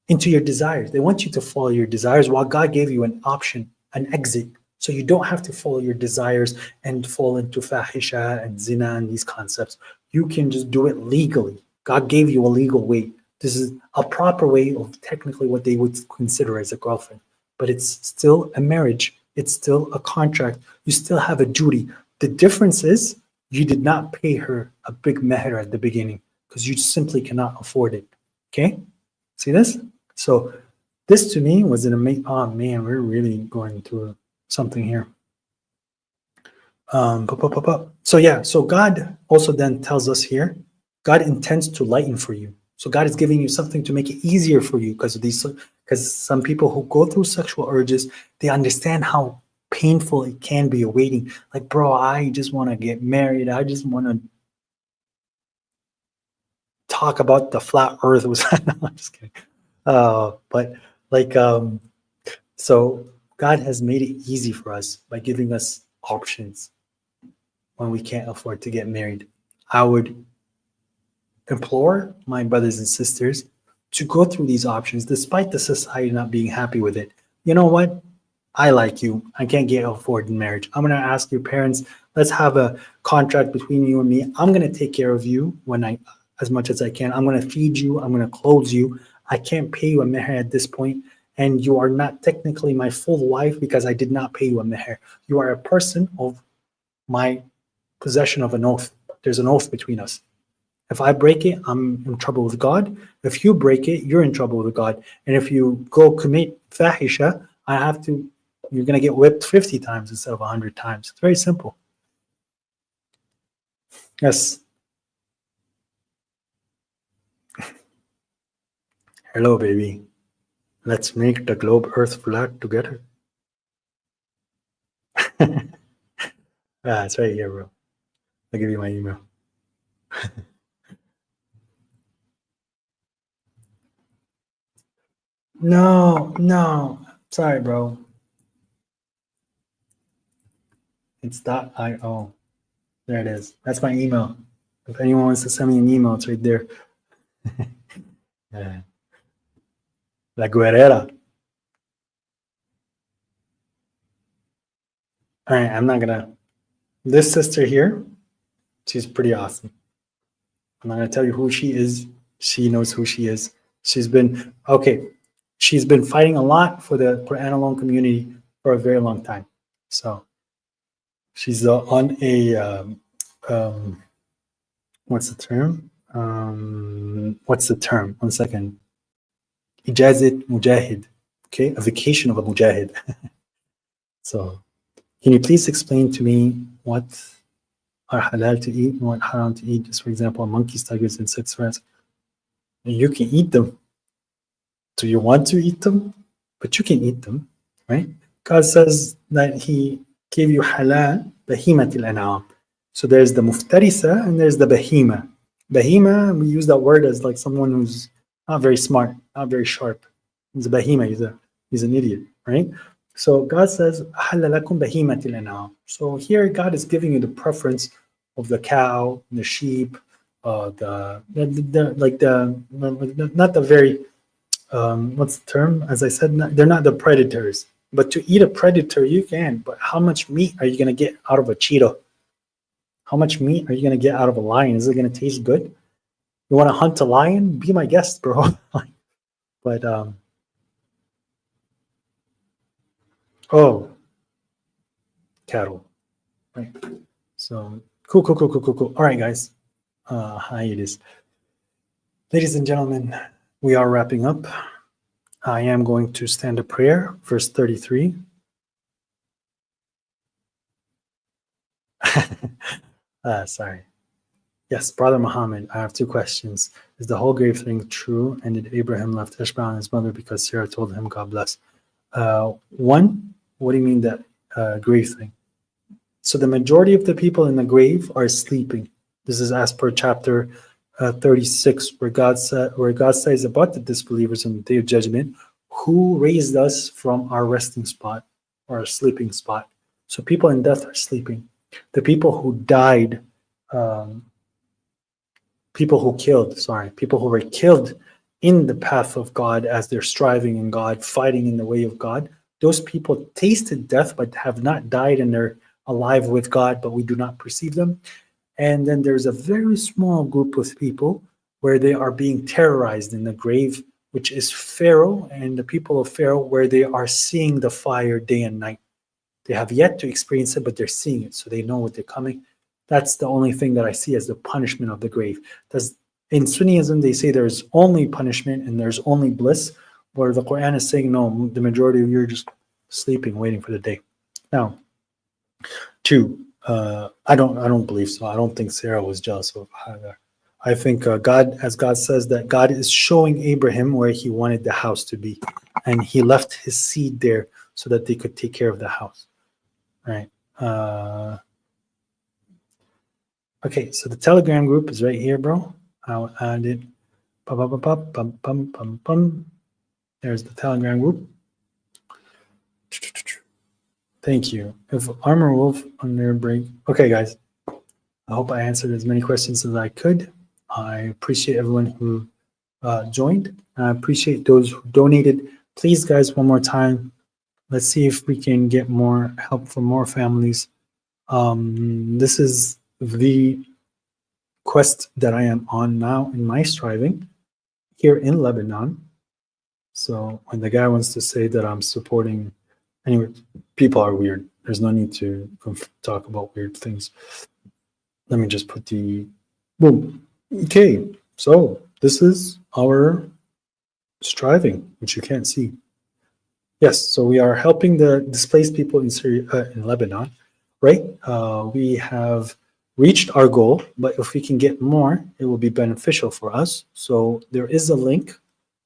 into your desires. They want you to follow your desires while God gave you an option, an exit. So you don't have to follow your desires and fall into fahisha and zina and these concepts. You can just do it legally. God gave you a legal way. This is a proper way of technically what they would consider as a girlfriend, but it's still a marriage. It's still a contract. You still have a duty. The difference is you did not pay her a big meher at the beginning because you simply cannot afford it. Okay? See this? So this to me was an amazing, oh man, we're really going through something here. So yeah, so God also then tells us here, God intends to lighten for you. So God is giving you something to make it easier for you because some people who go through sexual urges, they understand how painful it can be awaiting. Like, bro, I just want to get married. I just want to talk about the flat earth. No, I'm just kidding. But like, so God has made it easy for us by giving us options when we can't afford to get married. I would implore my brothers and sisters to go through these options despite the society not being happy with it. You know what? I like you. I can't get afford in marriage. I'm going to ask your parents, let's have a contract between you and me. I'm going to take care of you as much as I can. I'm going to feed you. I'm going to clothe you. I can't pay you a meher at this point, and you are not technically my full wife because I did not pay you a meher. You are a person of my possession of an oath. There's an oath between us. If I break it, I'm in trouble with God. If you break it, you're in trouble with God. And if you go commit fahisha, you're going to get whipped 50 times instead of 100 times. It's very simple. Yes. Hello, baby. Let's make the globe Earth flat together. It's right here, bro. I'll give you my email. No. Sorry, bro. It's .io. There it is. That's my email. If anyone wants to send me an email, it's right there. Yeah. La Guerrera. All right, I'm not gonna. This sister here, she's pretty awesome. I'm not gonna tell you who she is. She knows who she is. She's been fighting a lot for the Quran alone community for a very long time. So she's on a what's the term? One second. Ijazat Mujahid. Okay, a vacation of a Mujahid. So, can you please explain to me what are halal to eat and what haram to eat? Just for example, monkeys, tigers, insects, rats. You can eat them. Do you want to eat them? But you can eat them, right? God says that He gave you halal, bahimatil an'am. So there's the muftarisa and there's the bahima. Bahima, we use that word as like someone who's not very smart, not very sharp. He's a bahima, he's an idiot, right? So God says, halalakum bahimatil an'am. So here God is giving you the preference of the cow, the sheep, not the very what's the term? As I said, they're not the predators. But to eat a predator, you can. But how much meat are you going to get out of a cheetah? How much meat are you going to get out of a lion? Is it going to taste good? You want to hunt a lion? Be my guest, bro. But, oh, cattle. Right. So, cool. All right, guys. Hiatus. Ladies and gentlemen, we are wrapping up. I am going to stand a prayer, verse 33. Sorry. Yes, Brother Muhammad, I have two questions. Is the whole grave thing true? And did Abraham left Ishmael and his mother because Sarah told him, God bless? One, what do you mean that grave thing? So the majority of the people in the grave are sleeping. This is as per chapter 36, where God says about the disbelievers on the day of judgment, who raised us from our resting spot or our sleeping spot. So people in death are sleeping. The people who died, people who were killed in the path of God as they're striving in God, fighting in the way of God, those people tasted death but have not died, and they're alive with God, but we do not perceive them. And then there's a very small group of people where they are being terrorized in the grave, which is Pharaoh and the people of Pharaoh, where they are seeing the fire day and night. They have yet to experience it, but they're seeing it, so they know what they're coming. That's the only thing that I see as the punishment of the grave. In Sunnism, they say there's only punishment and there's only bliss, where the Quran is saying, no, the majority of you are just sleeping, waiting for the day. Now, two, I don't believe so. I don't think Sarah was jealous of Hagar. I think God says that God is showing Abraham where he wanted the house to be, and he left his seed there so that they could take care of the house. Right. Okay, so the Telegram group is right here, bro. I'll add it. There's the Telegram group. Thank you. If Armor Wolf on their break. Okay, guys. I hope I answered as many questions as I could. I appreciate everyone who joined. I appreciate those who donated. Please, guys, one more time. Let's see if we can get more help for more families. This is the quest that I am on now in my striving here in Lebanon. So when the guy wants to say that I'm supporting, anyway, people are weird. There's no need to talk about weird things. Let me just put the boom. Okay, so this is our striving, which you can't see. Yes, so we are helping the displaced people in Syria, in Lebanon, right? We have reached our goal, but if we can get more, it will be beneficial for us. So there is a link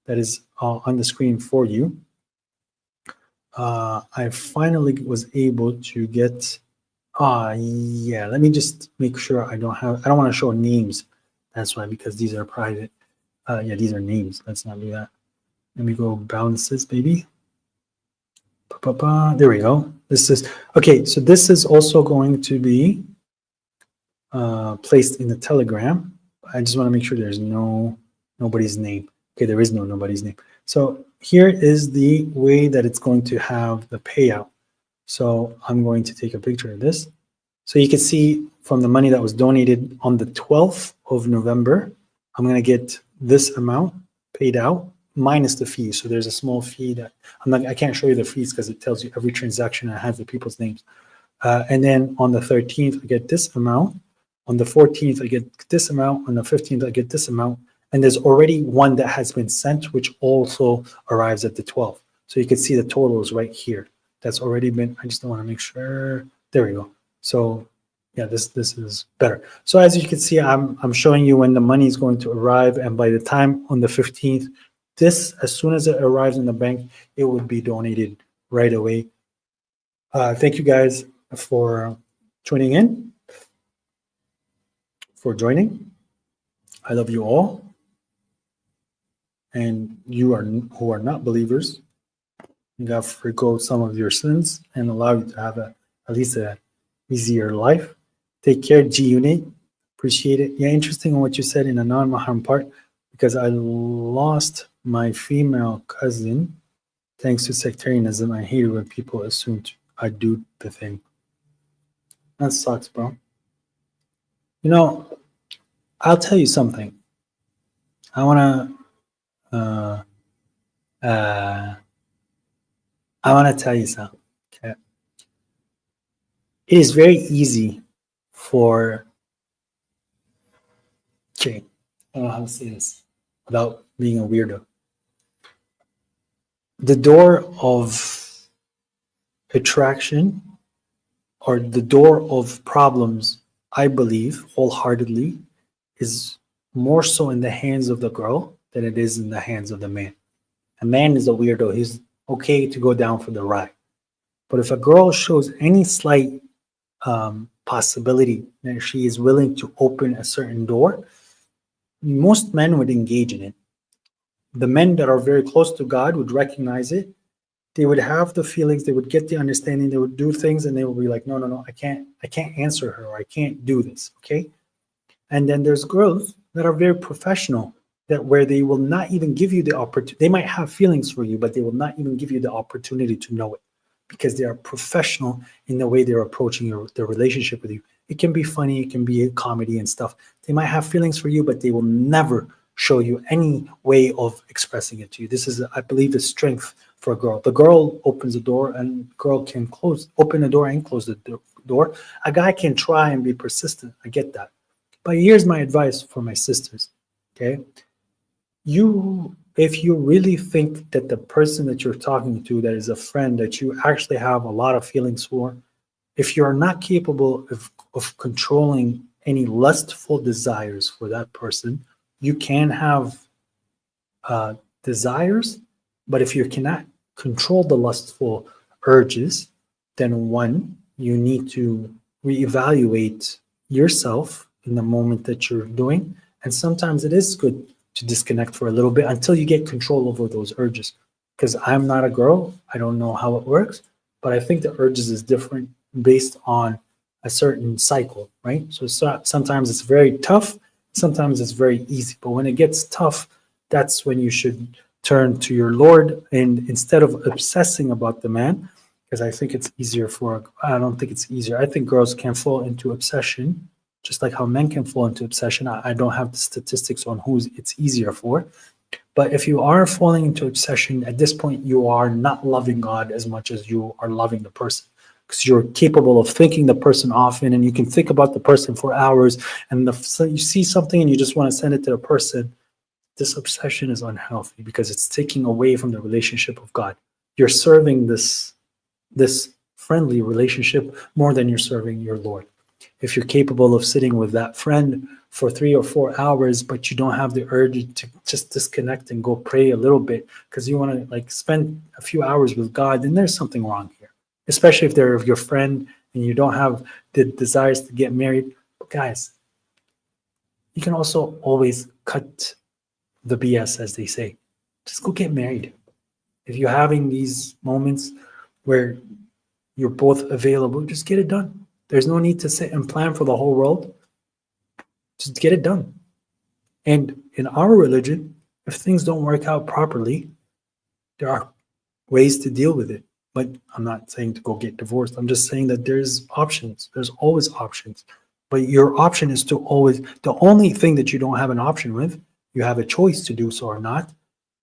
that is on the screen for you. I finally was able to get, yeah, let me just make sure I don't want to show names. That's why, because these are private. Yeah, these are names. Let's not do that. Let me go balances, baby. There we go. This is, okay, so this is also going to be placed in the Telegram. I just want to make sure there's nobody's name. Okay, there is nobody's name. So here is the way that it's going to have the payout. So I'm going to take a picture of this. So you can see from the money that was donated on the 12th of November, I'm going to get this amount paid out minus the fees. So there's a small fee that I can't show you the fees because it tells you every transaction and has the people's names. And then on the 13th, I get this amount. On the 14th, I get this amount. On the 15th, I get this amount. And there's already one that has been sent, which also arrives at the 12th. So you can see the total is right here. That's already been, I just don't want to make sure. There we go. So yeah, this is better. So as you can see, I'm showing you when the money is going to arrive. And by the time on the 15th, as soon as it arrives in the bank, it would be donated right away. Thank you guys for tuning in, for joining. I love you all. And who are not believers, God forgo some of your sins and allow you to have at least an easier life. Take care, G-Unit. Appreciate it. Yeah, interesting on what you said in a non-Mahram part, because I lost my female cousin Thanks to sectarianism, I hate it when people assume I do the thing. That sucks, bro. You know, I'll tell you something. I want to tell you something. Okay. It is very easy for, okay, I don't know how to say this without being a weirdo. The door of attraction or the door of problems, I believe wholeheartedly, is more so in the hands of the girl than it is in the hands of the man. A man is a weirdo. He's okay to go down for the ride. But if a girl shows any slight possibility that she is willing to open a certain door, most men would engage in it. The men that are very close to God would recognize it. They would have the feelings, they would get the understanding, they would do things, and they would be like, no, I can't answer her, or I can't do this. Okay. And then there's girls that are very professional, that where they will not even give you the opportunity. They might have feelings for you, but they will not even give you the opportunity to know it, because they are professional in the way they're approaching their relationship with you. It can be funny, it can be a comedy and stuff. They might have feelings for you, but they will never show you any way of expressing it to you. This is, I believe, the strength for a girl. The girl opens the door, and girl can open the door and close the door. A guy can try and be persistent. I get that. But here's my advice for my sisters. Okay. If you really think that the person that you're talking to, that is a friend that you actually have a lot of feelings for, if you're not capable of controlling any lustful desires for that person, you can have desires, but if you cannot control the lustful urges, then one, you need to reevaluate yourself in the moment that you're doing. And sometimes it is good to disconnect for a little bit until you get control over those urges. Because I'm not a girl, I don't know how it works, but I think the urges is different based on a certain cycle, right? So sometimes it's very tough, sometimes it's very easy. But when it gets tough, that's when you should turn to your Lord, and instead of obsessing about the man, because I think it's easier I don't think it's easier. I think girls can fall into obsession, just like how men can fall into obsession. I don't have the statistics on who it's easier for. But if you are falling into obsession, at this point, you are not loving God as much as you are loving the person, because you're capable of thinking the person often, and you can think about the person for hours, and you see something and you just want to send it to the person. This obsession is unhealthy because it's taking away from the relationship of God. You're serving this friendly relationship more than you're serving your Lord. If you're capable of sitting with that friend for 3 or 4 hours, but you don't have the urge to just disconnect and go pray a little bit because you want to spend a few hours with God, then there's something wrong here. Especially if they're your friend and you don't have the desires to get married. But guys, you can also always cut the BS, as they say. Just go get married. If you're having these moments where you're both available, just get it done. There's no need to sit and plan for the whole world. Just get it done. And in our religion, if things don't work out properly, there are ways to deal with it. But I'm not saying to go get divorced. I'm just saying that there's options. There's always options. But your option is to always, the only thing that you don't have an option with, you have a choice to do so or not,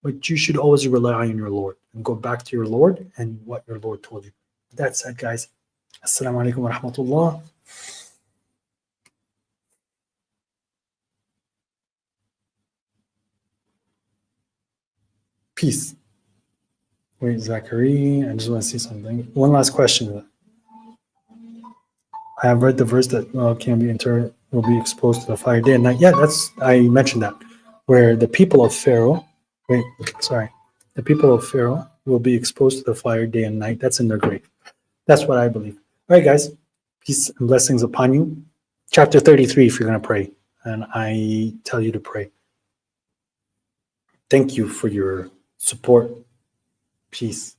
but you should always rely on your Lord and go back to your Lord and what your Lord told you. That said, guys, assalamu alaikum wa rahmatullah. Peace. Wait, Zachary, I just want to see something. One last question. I have read the verse that can be interred, will be exposed to the fire day and night. Yeah, I mentioned that, where the people of Pharaoh, the people of Pharaoh will be exposed to the fire day and night. That's in their grave. That's what I believe. All right, guys, peace and blessings upon you. Chapter 33, if you're going to pray, and I tell you to pray. Thank you for your support. Peace.